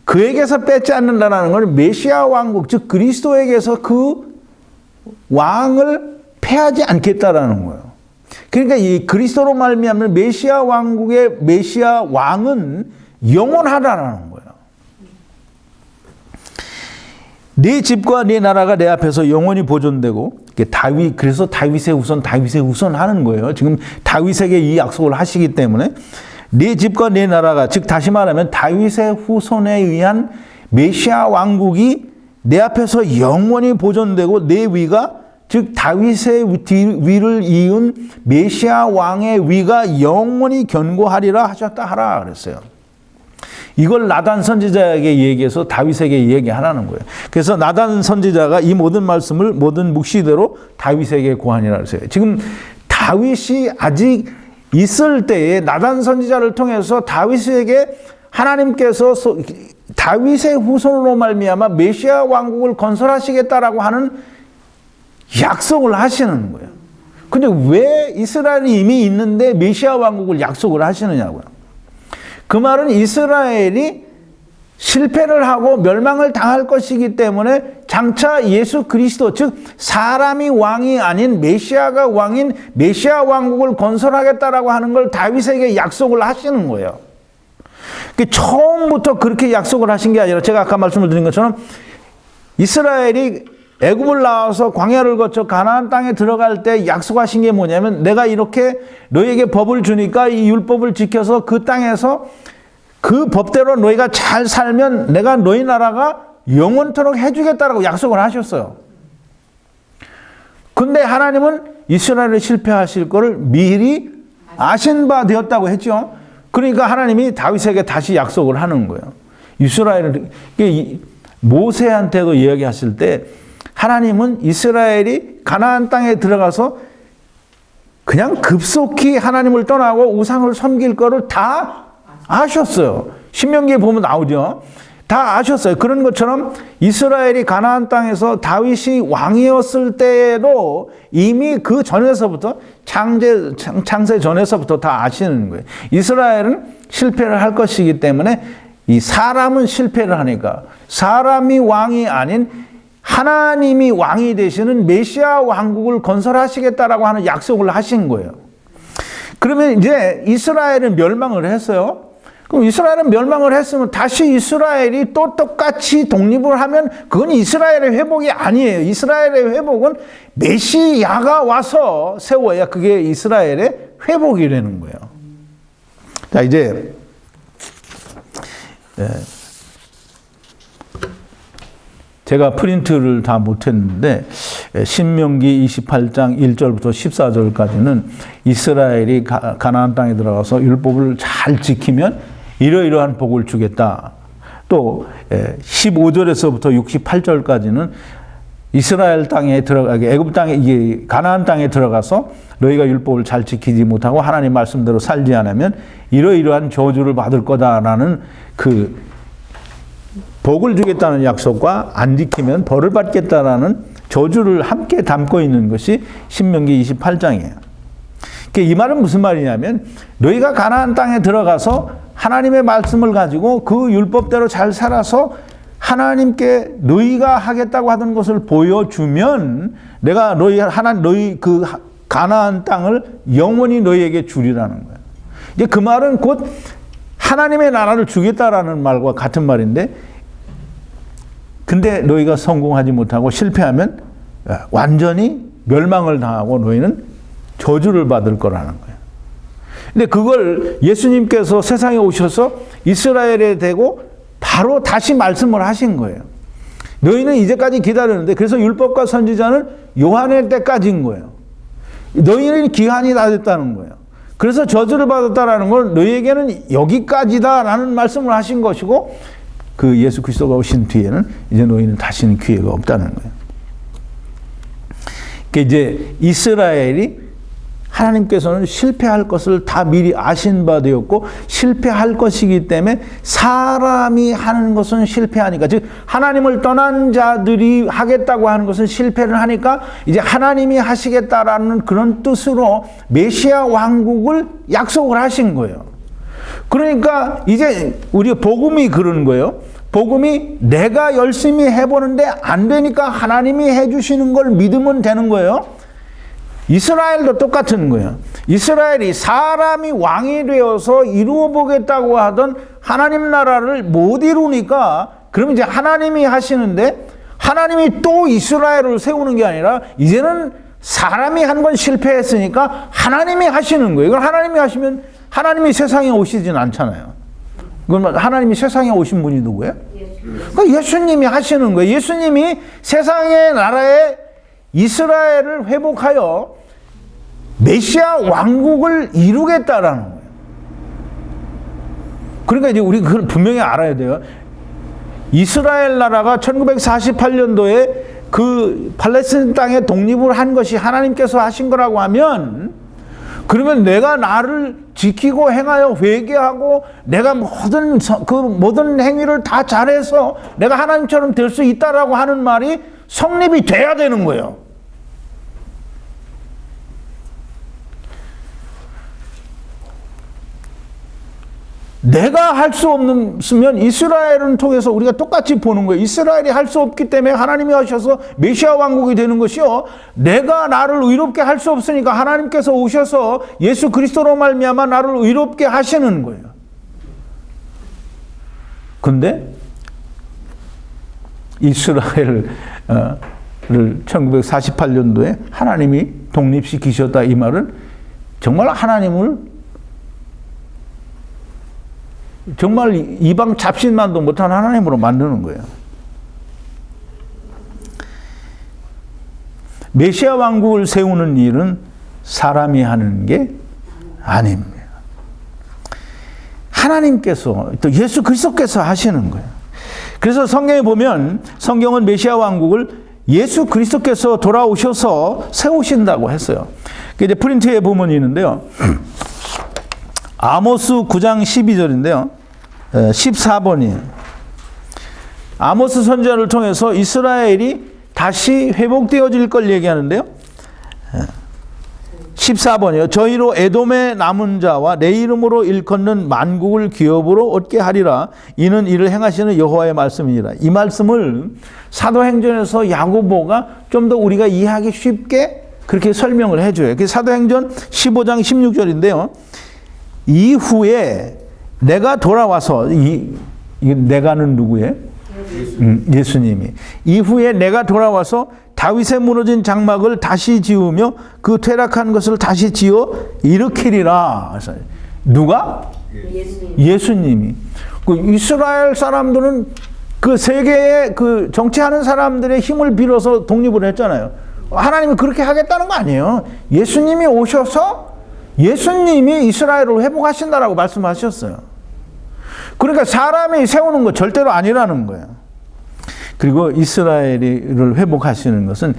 그에게서 뺏지 않는다는 것은 메시아 왕국, 즉 그리스도에게서 그 왕을 패하지 않겠다라는 거예요. 그러니까 이 그리스도로 말미암는 메시아 왕국의 메시아 왕은 영원하다라는 거예요. 네 집과 네 나라가 내 앞에서 영원히 보존되고 그래서 다윗의 후손 하는 거예요. 지금 다윗에게 이 약속을 하시기 때문에 네 집과 네 나라가 즉 다시 말하면 다윗의 후손에 의한 메시아 왕국이 내 앞에서 영원히 보존되고 내 위가 즉 다윗의 위를 이은 메시아 왕의 위가 영원히 견고하리라 하셨다 하라 그랬어요. 이걸 나단 선지자에게 얘기해서 다윗에게 얘기하라는 거예요. 그래서 나단 선지자가 이 모든 말씀을 모든 묵시대로 다윗에게 고하니라 그랬어요. 지금 다윗이 아직 있을 때에 나단 선지자를 통해서 다윗에게 하나님께서 다윗의 후손으로 말미암아 메시아 왕국을 건설하시겠다라고 하는 약속을 하시는 거예요. 근데 왜 이스라엘이 이미 있는데 메시아 왕국을 약속을 하시느냐고요. 그 말은 이스라엘이 실패를 하고 멸망을 당할 것이기 때문에 장차 예수 그리스도 즉 사람이 왕이 아닌 메시아가 왕인 메시아 왕국을 건설하겠다라고 하는 걸 다윗에게 약속을 하시는 거예요. 처음부터 그렇게 약속을 하신 게 아니라 제가 아까 말씀을 드린 것처럼 이스라엘이 애굽을 나와서 광야를 거쳐 가나안 땅에 들어갈 때 약속하신 게 뭐냐면 내가 이렇게 너희에게 법을 주니까 이 율법을 지켜서 그 땅에서 그 법대로 너희가 잘 살면 내가 너희 나라가 영원토록 해주겠다라고 약속을 하셨어요. 근데 하나님은 이스라엘을 실패하실 거를 미리 아신 바 되었다고 했죠. 그러니까 하나님이 다윗에게 다시 약속을 하는 거예요. 이스라엘을 모세한테도 이야기하실 때 하나님은 이스라엘이 가나안 땅에 들어가서 그냥 급속히 하나님을 떠나고 우상을 섬길 거를 다 아셨어요. 신명기에 보면 나오죠. 다 아셨어요. 그런 것처럼 이스라엘이 가나안 땅에서 다윗이 왕이었을 때에도 이미 그 전에서부터 창세 전에서부터 다 아시는 거예요. 이스라엘은 실패를 할 것이기 때문에 이 사람은 실패를 하니까 사람이 왕이 아닌 하나님이 왕이 되시는 메시아 왕국을 건설하시겠다라고 하는 약속을 하신 거예요. 그러면 이제 이스라엘은 멸망을 했어요. 그럼 이스라엘은 멸망을 했으면 다시 이스라엘이 또 똑같이 독립을 하면 그건 이스라엘의 회복이 아니에요. 이스라엘의 회복은 메시아가 와서 세워야 그게 이스라엘의 회복이 되는 거예요. 자, 이제 제가 프린트를 다 못했는데 신명기 28장 1절부터 14절까지는 이스라엘이 가나안 땅에 들어가서 율법을 잘 지키면 이러이러한 복을 주겠다. 또 15절에서부터 68절까지는 이스라엘 땅에 들어가게 애굽 땅에 이게 가나안 땅에 들어가서 너희가 율법을 잘 지키지 못하고 하나님 말씀대로 살지 않으면 이러이러한 저주를 받을 거다라는 그 복을 주겠다는 약속과 안 지키면 벌을 받겠다라는 저주를 함께 담고 있는 것이 신명기 28장이에요. 이 말은 무슨 말이냐면 너희가 가나안 땅에 들어가서 하나님의 말씀을 가지고 그 율법대로 잘 살아서 하나님께 너희가 하겠다고 하던 것을 보여주면 내가 너희 그 가나안 땅을 영원히 너희에게 주리라는 거예요. 이제 그 말은 곧 하나님의 나라를 주겠다라는 말과 같은 말인데 근데 너희가 성공하지 못하고 실패하면 완전히 멸망을 당하고 너희는 저주를 받을 거라는 거예요. 근데 그걸 예수님께서 세상에 오셔서 이스라엘에 대고 바로 다시 말씀을 하신 거예요. 너희는 이제까지 기다렸는데 그래서 율법과 선지자는 요한의 때까지인 거예요. 너희는 기한이 다 됐다는 거예요. 그래서 저주를 받았다라는 건 너희에게는 여기까지다라는 말씀을 하신 것이고 그 예수 그리스도가 오신 뒤에는 이제 너희는 다시는 기회가 없다는 거예요. 그러니까 이제 이스라엘이 하나님께서는 실패할 것을 다 미리 아신 바 되었고 실패할 것이기 때문에 사람이 하는 것은 실패하니까 즉 하나님을 떠난 자들이 하겠다고 하는 것은 실패를 하니까 이제 하나님이 하시겠다라는 그런 뜻으로 메시아 왕국을 약속을 하신 거예요. 그러니까 이제 우리 복음이 그런 거예요. 복음이 내가 열심히 해보는데 안 되니까 하나님이 해주시는 걸 믿으면 되는 거예요. 이스라엘도 똑같은 거예요. 이스라엘이 사람이 왕이 되어서 이루어 보겠다고 하던 하나님 나라를 못 이루니까 그럼 이제 하나님이 하시는데 하나님이 또 이스라엘을 세우는 게 아니라 이제는 사람이 한 번 실패했으니까 하나님이 하시는 거예요. 이걸 하나님이 하시면 하나님이 세상에 오시진 않잖아요. 그건 하나님이 세상에 오신 분이 누구예요? 그러니까 예수님이 하시는 거예요. 예수님이 세상의 나라에 이스라엘을 회복하여 메시아 왕국을 이루겠다라는 거예요. 그러니까 이제 우리 그걸 분명히 알아야 돼요. 이스라엘 나라가 1948년도에 그 팔레스타인 땅에 독립을 한 것이 하나님께서 하신 거라고 하면 그러면 내가 나를 지키고 행하여 회개하고 내가 모든 행위를 다 잘해서 내가 하나님처럼 될 수 있다라고 하는 말이 성립이 돼야 되는 거예요. 내가 할 수 없으면 이스라엘은 통해서 우리가 똑같이 보는 거예요. 이스라엘이 할 수 없기 때문에 하나님이 하셔서 메시아 왕국이 되는 것이요. 내가 나를 의롭게 할 수 없으니까 하나님께서 오셔서 예수 그리스도로 말미암아 나를 의롭게 하시는 거예요. 근데 이스라엘을 1948년도에 하나님이 독립시키셨다 이 말은 정말 하나님을 정말 이방 잡신만도 못한 하나님으로 만드는 거예요. 메시아 왕국을 세우는 일은 사람이 하는 게 아닙니다. 하나님께서 또 예수 그리스도께서 하시는 거예요. 그래서 성경에 보면 성경은 메시아 왕국을 예수 그리스도께서 돌아오셔서 세우신다고 했어요. 이제 프린트에 보면 있는데요. 아모스 9장 12절인데요. 14번이에요. 아모스 선지자를 통해서 이스라엘이 다시 회복되어질 걸 얘기하는데요. 14번이요. 저희로 에돔의 남은 자와 내 이름으로 일컫는 만국을 기업으로 얻게 하리라. 이는 이를 행하시는 여호와의 말씀이니라. 이 말씀을 사도행전에서 야고보가 좀 더 우리가 이해하기 쉽게 그렇게 설명을 해줘요. 사도행전 15장 16절인데요. 이후에 내가 돌아와서 이 내가는 누구예요? 예수님이. 이후에 내가 돌아와서 다윗의 무너진 장막을 다시 지으며 그 퇴락한 것을 다시 지어 일으키리라. 누가? 예수님이. 그 이스라엘 사람들은 그 세계의 그 정치하는 사람들의 힘을 빌어서 독립을 했잖아요. 하나님이 그렇게 하겠다는 거 아니에요. 예수님이 오셔서 예수님이 이스라엘을 회복하신다라고 말씀하셨어요. 그러니까 사람이 세우는 거 절대로 아니라는 거예요. 그리고 이스라엘을 회복하시는 것은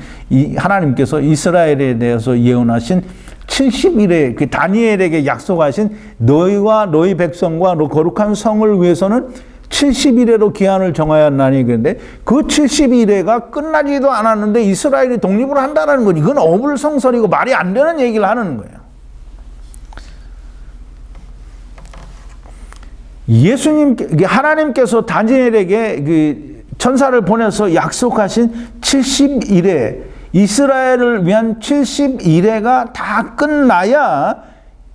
하나님께서 이스라엘에 대해서 예언하신 70일의 그 다니엘에게 약속하신 너희와 너희 백성과 너 거룩한 성을 위해서는 70일에로 기한을 정하여 나니. 그런데 그 70일에가 끝나지도 않았는데 이스라엘이 독립을 한다는 건 이건 어불성설이고 말이 안 되는 얘기를 하는 거예요. 하나님께서 다니엘에게 그 천사를 보내서 약속하신 70일에 이스라엘을 위한 70일에가 다 끝나야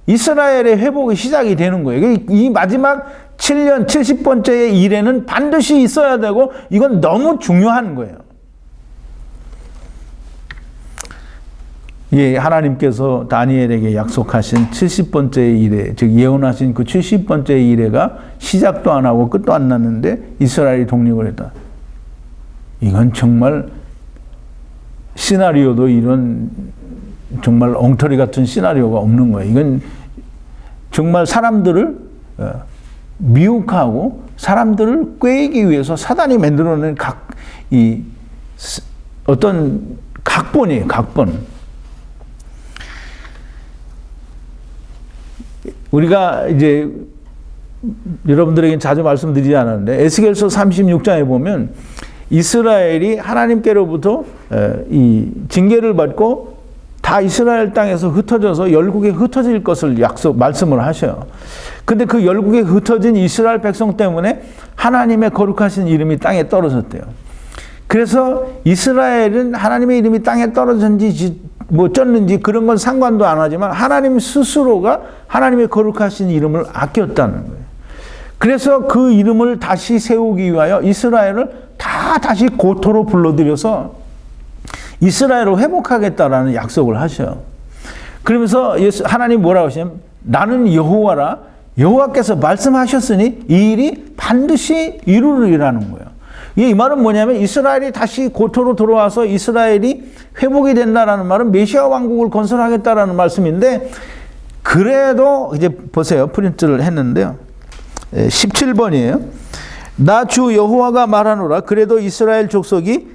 이스라엘의 회복이 시작이 되는 거예요. 이 마지막 7년 70번째의 일에는 반드시 있어야 되고 이건 너무 중요한 거예요. 예, 하나님께서 다니엘에게 약속하신 70번째 일에, 즉 예언하신 그 70번째 일에가 시작도 안 하고 끝도 안 났는데 이스라엘이 독립을 했다. 이건 정말 시나리오도 이런 정말 엉터리 같은 시나리오가 없는 거예요. 이건 정말 사람들을 미혹하고 사람들을 꾀이기 위해서 사단이 만들어낸 어떤 각본이에요. 각본. 우리가 이제 여러분들에게 자주 말씀드리지 않았는데 에스겔서 36장에 보면 이스라엘이 하나님께로부터 이 징계를 받고 다 이스라엘 땅에서 흩어져서 열국에 흩어질 것을 말씀을 하셔요. 근데 그 열국에 흩어진 이스라엘 백성 때문에 하나님의 거룩하신 이름이 땅에 떨어졌대요. 그래서 이스라엘은 하나님의 이름이 땅에 떨어졌는지 쪘는지 그런 건 상관도 안 하지만 하나님 스스로가 하나님의 거룩하신 이름을 아꼈다는 거예요. 그래서 그 이름을 다시 세우기 위하여 이스라엘을 다시 고토로 불러들여서 이스라엘을 회복하겠다라는 약속을 하셔요. 그러면서 하나님 뭐라고 하시냐면 나는 여호와라. 여호와께서 말씀하셨으니 이 일이 반드시 이루리라는 거예요. 이 말은 뭐냐면 이스라엘이 다시 고토로 돌아와서 이스라엘이 회복이 된다라는 말은 메시아 왕국을 건설하겠다라는 말씀인데 그래도 이제 보세요. 프린트를 했는데요. 17번이에요. 나 주 여호와가 말하노라. 그래도 이스라엘 족속이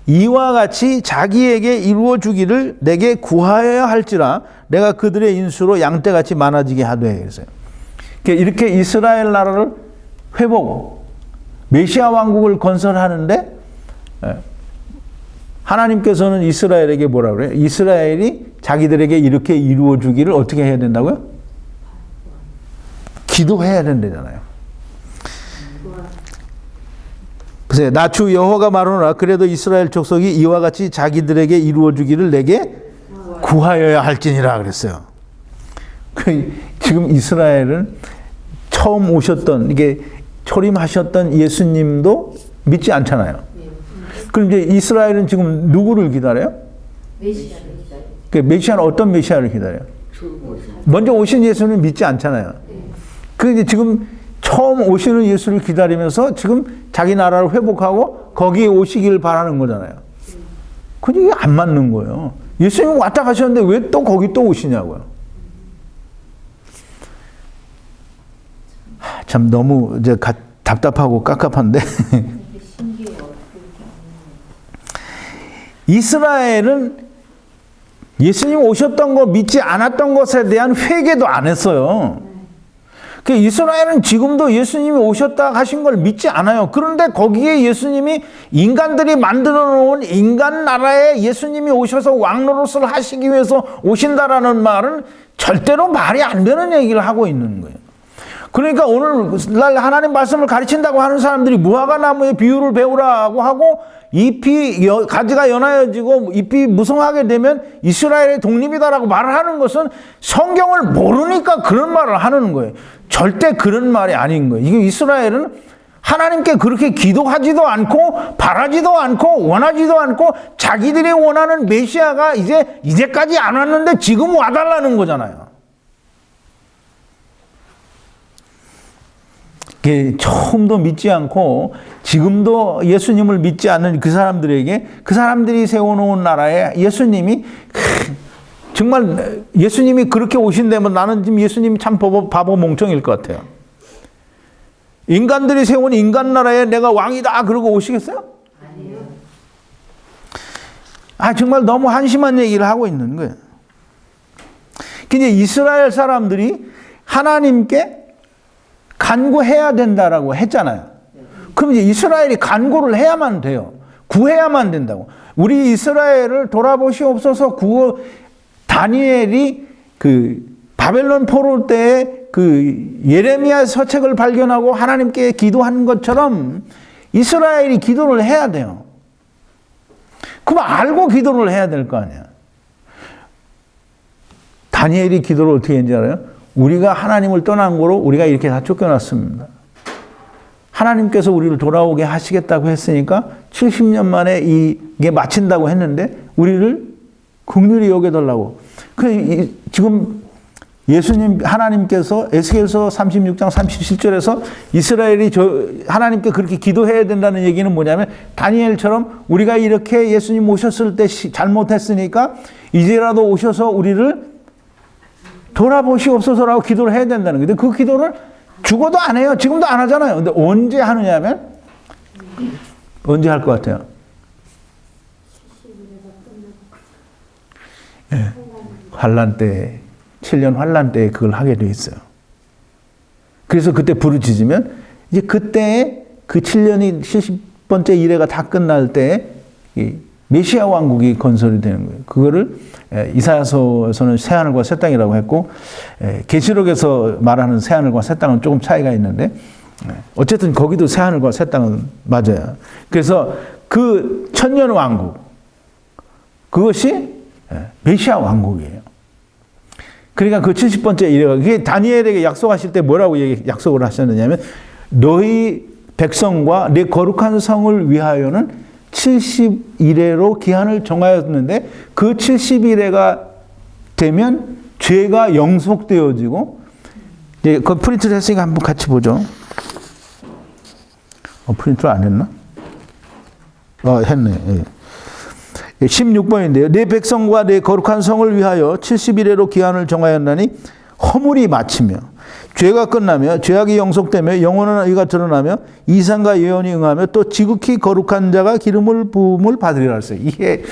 이와 같이 자기에게 이루어 주기를 내게 구하여야 할지라 내가 그들의 인수로 양떼같이 많아지게 하되. 그래서요. 이렇게 이스라엘 나라를 회복, 메시아 왕국을 건설하는데 하나님께서는 이스라엘에게 뭐라 그래요? 이스라엘이 자기들에게 이렇게 이루어 주기를 어떻게 해야 된다고요? 기도해야 된다잖아요. 보세요. 나 주 여호와가 말하노라. 그래도 이스라엘 족속이 이와 같이 자기들에게 이루어 주기를 내게 구하여야 할지니라 그랬어요. 지금 이스라엘은 처음 오셨던 이게 초림하셨던 예수님도 믿지 않잖아요. 그럼 이제 이스라엘은 지금 누구를 기다려요? 메시아를 기다려요. 그 메시아는 어떤 메시아를 기다려요? 먼저 오신 예수는 믿지 않잖아요. 그런데 지금 처음 오시는 예수를 기다리면서 지금 자기 나라를 회복하고 거기에 오시기를 바라는 거잖아요. 근데 이게 안 맞는 거예요. 예수님은 왔다 가셨는데 왜 또 거기 또 오시냐고요. 참 너무 이제 답답하고 깝깝한데 이스라엘은 예수님 오셨던 거 믿지 않았던 것에 대한 회개도 안 했어요. 그 이스라엘은 지금도 예수님이 오셨다 하신 걸 믿지 않아요. 그런데 거기에 예수님이 인간들이 만들어 놓은 인간 나라에 예수님이 오셔서 왕노릇을 하시기 위해서 오신다라는 말은 절대로 말이 안 되는 얘기를 하고 있는 거예요. 그러니까 오늘날 하나님 말씀을 가르친다고 하는 사람들이 무화과 나무의 비유를 배우라고 하고 잎이 가지가 연하여지고 잎이 무성하게 되면 이스라엘의 독립이다라고 말을 하는 것은 성경을 모르니까 그런 말을 하는 거예요. 절대 그런 말이 아닌 거예요. 이게 이스라엘은 하나님께 그렇게 기도하지도 않고 바라지도 않고 원하지도 않고 자기들이 원하는 메시아가 이제까지 안 왔는데 지금 와달라는 거잖아요. 처음도 믿지 않고 지금도 예수님을 믿지 않는 그 사람들에게 그 사람들이 세워놓은 나라에 예수님이 정말 예수님이 그렇게 오신다면 나는 지금 예수님이 참 바보 멍청일 것 같아요. 인간들이 세운 인간 나라에 내가 왕이다 그러고 오시겠어요? 아니에요. 정말 너무 한심한 얘기를 하고 있는 거예요. 근데 이스라엘 사람들이 하나님께 간구해야 된다라고 했잖아요. 그럼 이제 이스라엘이 간구를 해야만 돼요. 구해야만 된다고. 우리 이스라엘을 돌아보시옵소서. 다니엘이 그 바벨론 포로 때에 그 예레미야 서책을 발견하고 하나님께 기도한 것처럼 이스라엘이 기도를 해야 돼요. 그럼 알고 기도를 해야 될 거 아니야. 다니엘이 기도를 어떻게 했는지 알아요? 우리가 하나님을 떠난 거로 우리가 이렇게 다 쫓겨났습니다. 하나님께서 우리를 돌아오게 하시겠다고 했으니까 70년 만에 이게 마친다고 했는데 우리를 긍휼히 여겨달라고. 지금 예수님 하나님께서 에스겔서 36장 37절에서 이스라엘이 하나님께 그렇게 기도해야 된다는 얘기는 뭐냐면 다니엘처럼 우리가 이렇게 예수님 오셨을 때 잘못했으니까 이제라도 오셔서 우리를 돌아보시옵소서라고 기도를 해야 된다는 거예요. 근데 그 기도를 죽어도 안 해요. 지금도 안 하잖아요. 근데 언제 하느냐면 언제 할 것 같아요? 네. 환란 때 7년 환란 때에 그걸 하게 돼 있어요. 그래서 그때 부르짖으면 이제 그때 그 7년이 70번째 이래가 다 끝날 때 메시아 왕국이 건설이 되는 거예요. 그거를 이사야서에서는 새하늘과 새 땅이라고 했고 계시록에서 말하는 새하늘과 새 땅은 조금 차이가 있는데 어쨌든 거기도 새하늘과 새 땅은 맞아요. 그래서 그 천년 왕국 그것이 메시아 왕국이에요. 그러니까 그 70번째 이래가 그게 다니엘에게 약속하실 때 뭐라고 약속을 하셨느냐면 너희 백성과 내 거룩한 성을 위하여는 70일에로 기한을 정하였는데 그 70일에가 되면 죄가 영속되어지고 이제 그 프린트를 했으니까 한번 같이 보죠. 프린트를 안 했나? 했네. 예. 16번인데요. 내 백성과 내 거룩한 성을 위하여 70일에로 기한을 정하였나니 허물이 마치며 죄가 끝나며 죄악이 영속되며 영원한 의가 드러나며 이상과 예언이 응하며 또 지극히 거룩한 자가 기름을 부음을 받으리라 했어요. 이게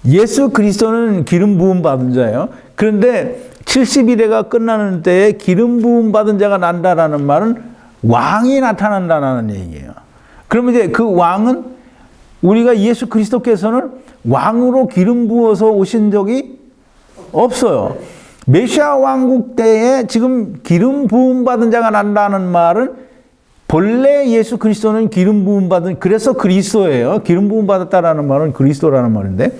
예수 그리스도는 기름 부음 받은 자예요. 그런데 70일에가 끝나는 때에 기름 부음 받은 자가 난다라는 말은 왕이 나타난다는 얘기예요. 그러면 이제 그 왕은 우리가 예수 그리스도께서는 왕으로 기름 부어서 오신 적이 없어요. 메시아 왕국 때에 지금 기름 부음 받은 자가 난다는 말은 본래 예수 그리스도는 기름 부음 받은 그래서 그리스도예요. 기름 부음 받았다라는 말은 그리스도라는 말인데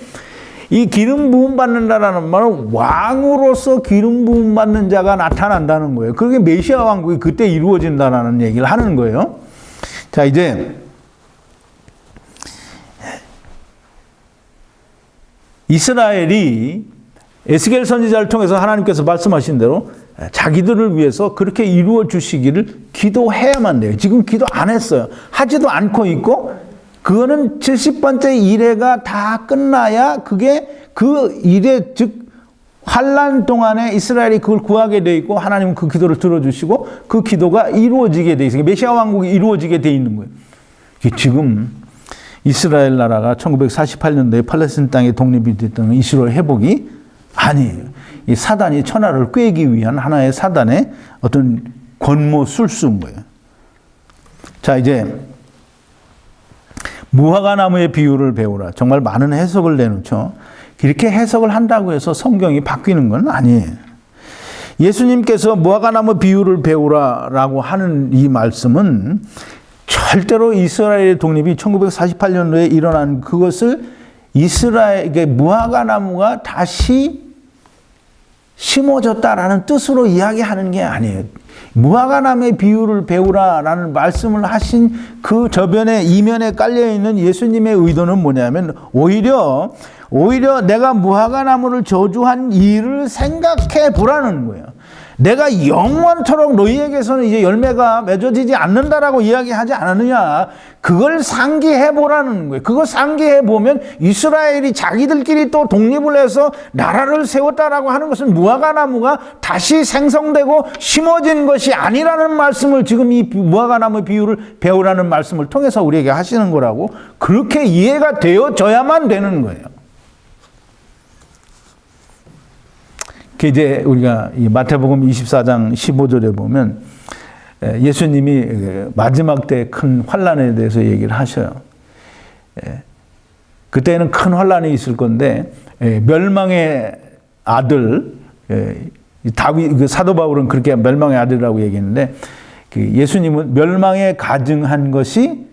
이 기름 부음 받는다라는 말은 왕으로서 기름 부음 받는 자가 나타난다는 거예요. 그게 메시아 왕국이 그때 이루어진다라는 얘기를 하는 거예요. 자, 이제 이스라엘이 에스겔 선지자를 통해서 하나님께서 말씀하신 대로 자기들을 위해서 그렇게 이루어 주시기를 기도해야만 돼요. 지금 기도 안 했어요. 하지도 않고 있고 그거는 70번째 이래가 다 끝나야 그게 그 이래 즉 환란 동안에 이스라엘이 그걸 구하게 돼 있고 하나님은 그 기도를 들어주시고 그 기도가 이루어지게 돼 있어요. 메시아 왕국이 이루어지게 돼 있는 거예요. 지금 이스라엘 나라가 1948년도에 팔레스타인 땅에 독립이 됐던 이스라엘 회복이 아니에요. 이 사단이 천하를 꿰기 위한 하나의 사단의 어떤 권모 술수인 거예요. 자, 이제 무화과 나무의 비유를 배우라. 정말 많은 해석을 내놓죠. 이렇게 해석을 한다고 해서 성경이 바뀌는 건 아니에요. 예수님께서 무화과 나무 비유를 배우라라고 하는 이 말씀은 절대로 이스라엘의 독립이 1948년도에 일어난 그것을 이스라엘에게 무화과 나무가 다시 심어졌다라는 뜻으로 이야기하는 게 아니에요. 무화과 나무의 비유를 배우라라는 말씀을 하신 그 저변에 이면에 깔려 있는 예수님의 의도는 뭐냐면 오히려 내가 무화과 나무를 저주한 일을 생각해 보라는 거예요. 내가 영원토록 너희에게서는 이제 열매가 맺어지지 않는다라고 이야기하지 않았느냐. 그걸 상기해 보라는 거예요. 그거 상기해 보면 이스라엘이 자기들끼리 또 독립을 해서 나라를 세웠다라고 하는 것은 무화과 나무가 다시 생성되고 심어진 것이 아니라는 말씀을 지금 이 무화과 나무 비유를 배우라는 말씀을 통해서 우리에게 하시는 거라고 그렇게 이해가 되어져야만 되는 거예요. 이제 우리가 이 마태복음 24장 15절에 보면 예수님이 마지막 때 큰 환란에 대해서 얘기를 하셔요. 그때는 큰 환란이 있을 건데 멸망의 아들 다윗 사도 바울은 그렇게 멸망의 아들이라고 얘기했는데 예수님은 멸망에 가증한 것이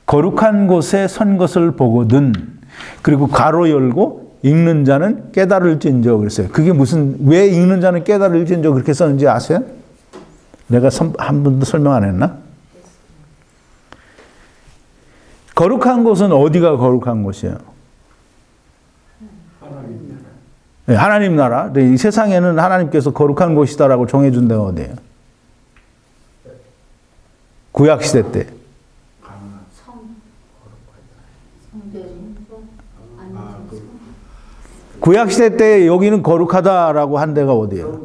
거룩한 곳에 선 것을 보거든. 그리고 괄호 열고 읽는 자는 깨달을진저 그랬어요. 그게 왜 읽는 자는 깨달을진저 그렇게 썼는지 아세요? 내가 한 번도 설명 안 했나? 거룩한 곳은 어디가 거룩한 곳이에요? 하나님 나라. 네, 하나님 나라. 이 세상에는 하나님께서 거룩한 곳이다라고 정해준 데가 어디예요? 구약시대 때. 구약시대 때 여기는 거룩하다라고 한 데가 어디예요?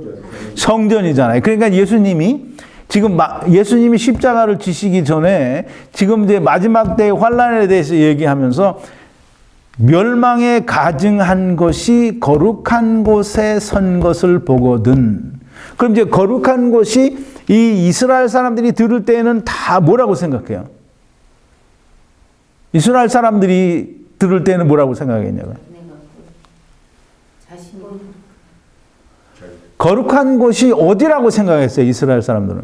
성전이잖아요. 그러니까 예수님이 십자가를 지시기 전에 지금 이제 마지막 때의 환란에 대해서 얘기하면서 멸망에 가증한 것이 거룩한 곳에 선 것을 보거든. 그럼 이제 거룩한 곳이 이 이스라엘 사람들이 들을 때에는 다 뭐라고 생각해요? 이스라엘 사람들이 들을 때는 뭐라고 생각했냐고요? 거룩한 곳이 어디라고 생각했어요? 이스라엘 사람들은.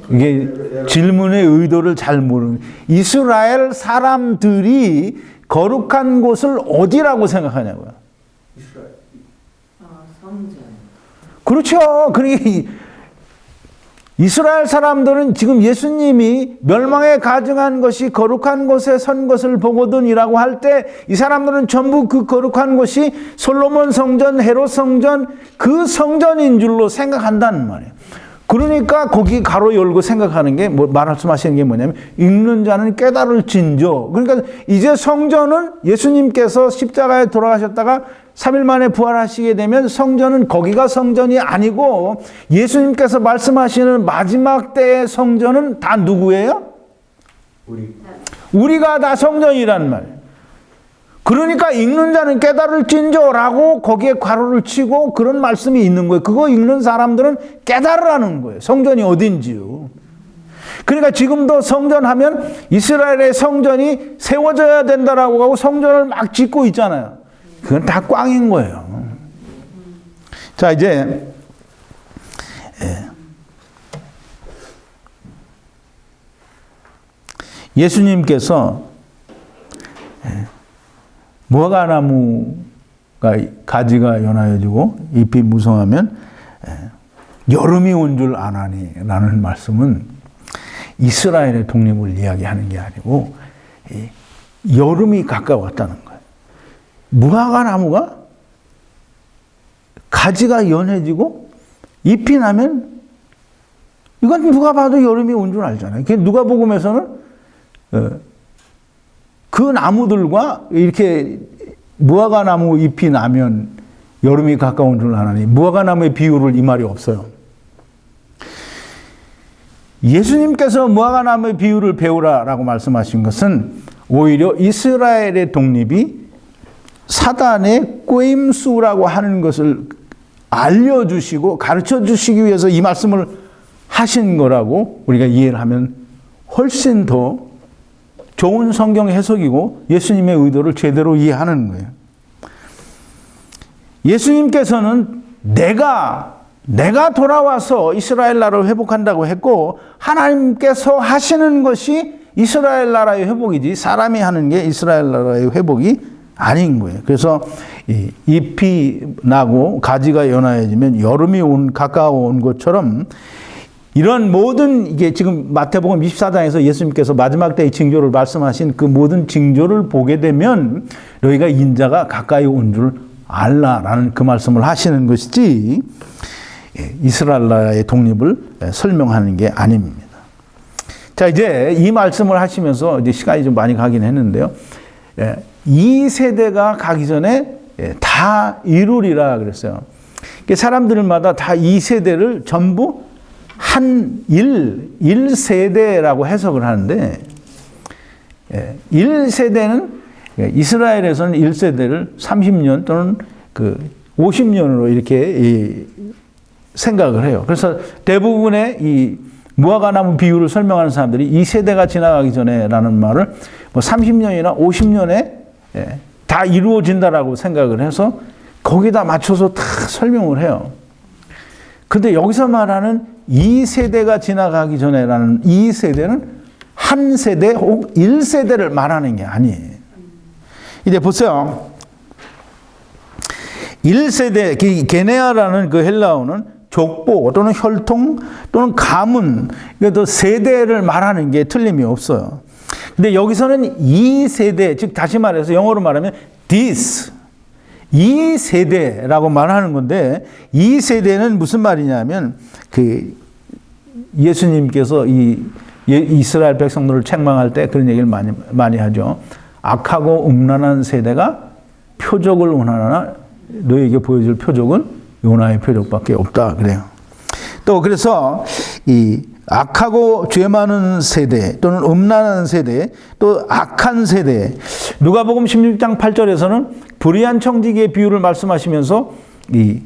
이게 질문의 의도를 잘 모르는. 이스라엘 사람들이 거룩한 곳을 어디라고 생각하냐고요? 성전. 그렇죠. 그러니까 이스라엘 사람들은 지금 예수님이 멸망에 가증한 것이 거룩한 곳에 선 것을 보거든이라고 할 때 이 사람들은 전부 그 거룩한 곳이 솔로몬 성전, 헤롯 성전, 그 성전인 줄로 생각한다는 말이에요. 그러니까 거기 가로 열고 생각하는 게 말씀하시는 게 뭐냐면 읽는 자는 깨달을진저. 그러니까 이제 성전은 예수님께서 십자가에 돌아가셨다가 3일 만에 부활하시게 되면 성전은 거기가 성전이 아니고 예수님께서 말씀하시는 마지막 때의 성전은 다 누구예요? 우리가 다 성전이란 말이에요. 그러니까 읽는 자는 깨달을진저라고 거기에 괄호를 치고 그런 말씀이 있는 거예요. 그거 읽는 사람들은 깨달으라는 거예요. 성전이 어딘지요. 그러니까 지금도 성전하면 이스라엘의 성전이 세워져야 된다라고 하고 성전을 막 짓고 있잖아요. 그건 다 꽝인 거예요. 자, 이제 예수님께서 무화과 나무가 가지가 연하여지고 잎이 무성하면 여름이 온 줄 아나니 라는 말씀은 이스라엘의 독립을 이야기하는 게 아니고 여름이 가까웠다는 거예요. 무화과 나무가 가지가 연해지고 잎이 나면 이건 누가 봐도 여름이 온 줄 알잖아요. 누가복음에서는 그 나무들과 이렇게 무화과 나무 잎이 나면 여름이 가까운 줄 아나니 무화과 나무의 비유를 이 말이 없어요. 예수님께서 무화과나무의 비유를 배우라라고 말씀하신 것은 오히려 이스라엘의 독립이 사단의 꾀임수라고 하는 것을 알려주시고 가르쳐주시기 위해서 이 말씀을 하신 거라고 우리가 이해를 하면 훨씬 더 좋은 성경 해석이고 예수님의 의도를 제대로 이해하는 거예요. 예수님께서는 내가 돌아와서 이스라엘 나라를 회복한다고 했고 하나님께서 하시는 것이 이스라엘 나라의 회복이지 사람이 하는 게 이스라엘 나라의 회복이 아닌 거예요. 그래서 잎이 나고 가지가 연하여지면 여름이 가까운 것처럼 이런 모든 이게 지금 마태복음 24장에서 예수님께서 마지막 때의 징조를 말씀하신 그 모든 징조를 보게 되면 너희가 인자가 가까이 온 줄 알라라는 그 말씀을 하시는 것이지 이스라엘 나라의 독립을 설명하는 게 아닙니다. 자, 이제 이 말씀을 하시면서 이제 시간이 좀 많이 가긴 했는데요. 이 세대가 가기 전에 다 이루리라 그랬어요. 사람들마다 다 이 세대를 전부 한 1세대라고 해석을 하는데 1세대는 이스라엘에서는 1세대를 30년 또는 50년으로 이렇게 생각을 해요. 그래서 대부분의 이 무화과나무 비유를 설명하는 사람들이 이 세대가 지나가기 전에라는 말을 뭐 30년이나 50년에 다 이루어진다라고 생각을 해서 거기다 맞춰서 다 설명을 해요. 근데 여기서 말하는 2세대가 지나가기 전에라는 2세대는 한 세대 혹 1세대를 말하는 게 아니에요. 이제 보세요. 1세대, 게네아라는 그 헬라어는 족보 또는 혈통 또는 가문, 그래도 세대를 말하는 게 틀림이 없어요. 근데 여기서는 2세대, 즉 다시 말해서 영어로 말하면 this, 2세대라고 말하는 건데 2세대는 무슨 말이냐면 예수님께서 이스라엘 백성들을 책망할 때 그런 얘기를 많이 하죠. 악하고 음란한 세대가 표적을 원하나 너에게 보여줄 표적은 요나의 표적밖에 없다 그래요. 또 그래서 이 악하고 죄 많은 세대 또는 음란한 세대 또 악한 세대 누가복음 16장 8절에서는 불의한 청지기의 비유를 말씀하시면서 이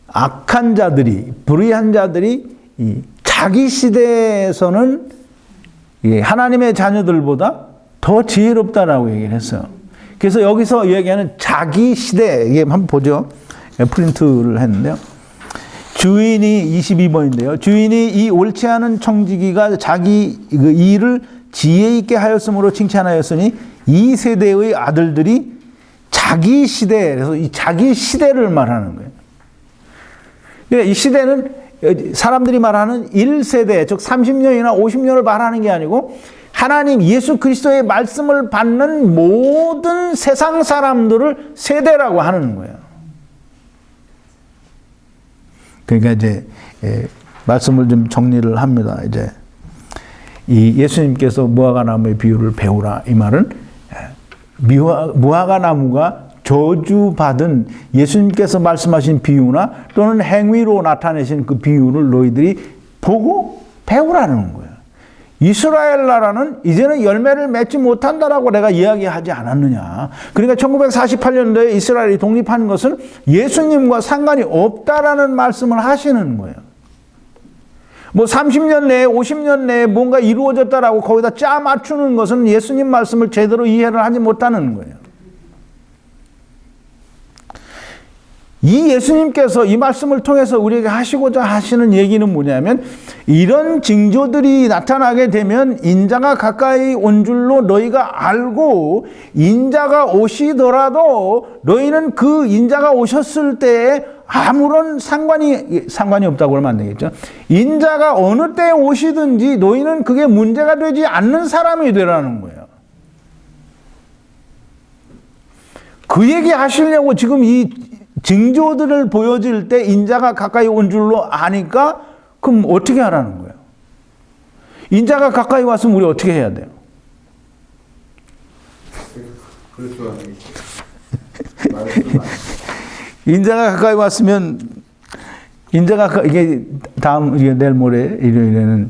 악한 자들이 불의한 자들이 이 자기 시대에서는 하나님의 자녀들보다 더 지혜롭다라고 얘기를 했어요. 그래서 여기서 얘기하는 자기 시대, 이게 한번 보죠. 프린트를 했는데요. 주인이 22번인데요. 주인이 이 옳지 않은 청지기가 자기 일을 지혜 있게 하였으므로 칭찬하였으니 이 세대의 아들들이 자기 시대, 그래서 이 자기 시대를 말하는 거예요. 이 시대는 사람들이 말하는 1세대, 즉 30년이나 50년을 말하는 게 아니고 하나님 예수 그리스도의 말씀을 받는 모든 세상 사람들을 세대라고 하는 거예요. 그러니까 이제 말씀을 좀 정리를 합니다. 이제 이 예수님께서 무화과나무의 비유를 배우라 이 말은 무화과나무가 저주받은 예수님께서 말씀하신 비유나 또는 행위로 나타내신 그 비유를 너희들이 보고 배우라는 거예요. 이스라엘 나라는 이제는 열매를 맺지 못한다라고 내가 이야기하지 않았느냐. 그러니까 1948년도에 이스라엘이 독립한 것은 예수님과 상관이 없다라는 말씀을 하시는 거예요. 뭐 30년 내에 50년 내에 뭔가 이루어졌다라고 거기다 짜 맞추는 것은 예수님 말씀을 제대로 이해를 하지 못하는 거예요. 이 예수님께서 이 말씀을 통해서 우리에게 하시고자 하시는 얘기는 뭐냐면 이런 징조들이 나타나게 되면 인자가 가까이 온 줄로 너희가 알고 인자가 오시더라도 너희는 그 인자가 오셨을 때에 아무런 상관이 없다고 하면 안 되겠죠. 인자가 어느 때에 오시든지 너희는 그게 문제가 되지 않는 사람이 되라는 거예요. 그 얘기 하시려고 지금 이 징조들을 보여줄 때 인자가 가까이 온 줄로 아니까 그럼 어떻게 하라는 거예요? 인자가 가까이 왔으면 우리 어떻게 해야 돼요? 인자가 가까이 왔으면 인자가 이게 다음 이게 내일 모레 일요일에는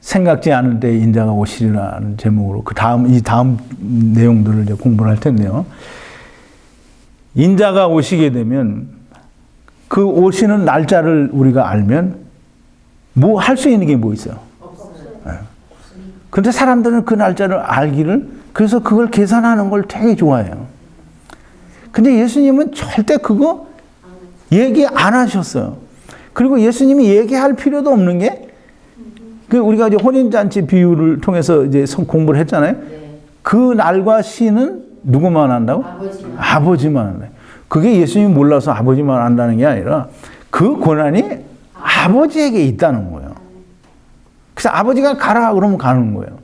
생각지 않은 때 인자가 오시리라는 제목으로 이 다음 내용들을 이제 공부를 할 텐데요. 인자가 오시게 되면 그 오시는 날짜를 우리가 알면 뭐 할 수 있는 게 뭐 있어요? 없어요. 그런데 사람들은 그 날짜를 알기를 그래서 그걸 계산하는 걸 되게 좋아해요. 근데 예수님은 절대 그거 얘기 안 하셨어요. 그리고 예수님이 얘기할 필요도 없는 게 우리가 이제 혼인잔치 비유를 통해서 이제 공부를 했잖아요. 네. 그 날과 시는 누구만 한다고? 아버지만 한다. 그게 예수님이 몰라서 아버지만 안다는 게 아니라 그 권한이 아버지에게 있다는 거예요. 그래서 아버지가 가라 그러면 가는 거예요.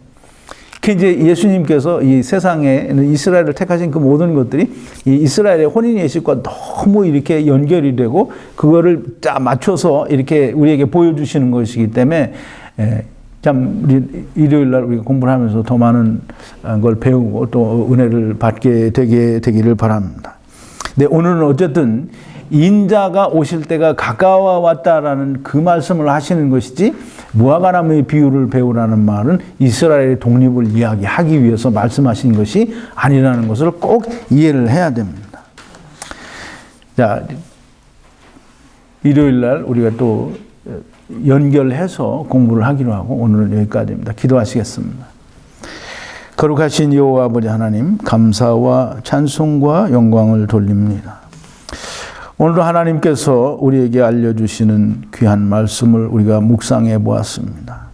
그 이제 예수님께서 이 세상에는 이스라엘을 택하신 그 모든 것들이 이 이스라엘의 혼인 예식과 너무 이렇게 연결이 되고 그거를 딱 맞춰서 이렇게 우리에게 보여주시는 것이기 때문에 참 우리 일요일 날 우리가 공부를 하면서 더 많은 걸 배우고 또 은혜를 받게 되기를 바랍니다. 네, 오늘은 어쨌든 인자가 오실 때가 가까워 왔다라는 그 말씀을 하시는 것이지 무화과나무의 비유를 배우라는 말은 이스라엘의 독립을 이야기하기 위해서 말씀하신 것이 아니라는 것을 꼭 이해를 해야 됩니다. 자, 일요일 날 우리가 또 연결해서 공부를 하기로 하고 오늘은 여기까지입니다. 기도하시겠습니다. 거룩하신 여호와 아버지 하나님, 감사와 찬송과 영광을 돌립니다. 오늘도 하나님께서 우리에게 알려주시는 귀한 말씀을 우리가 묵상해 보았습니다.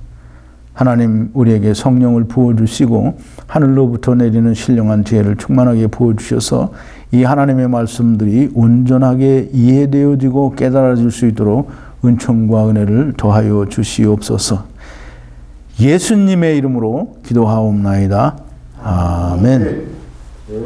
하나님, 우리에게 성령을 부어주시고 하늘로부터 내리는 신령한 지혜를 충만하게 부어주셔서 이 하나님의 말씀들이 온전하게 이해되어지고 깨달아질 수 있도록 은총과 은혜를 더하여 주시옵소서. 예수님의 이름으로 기도하옵나이다. 아멘.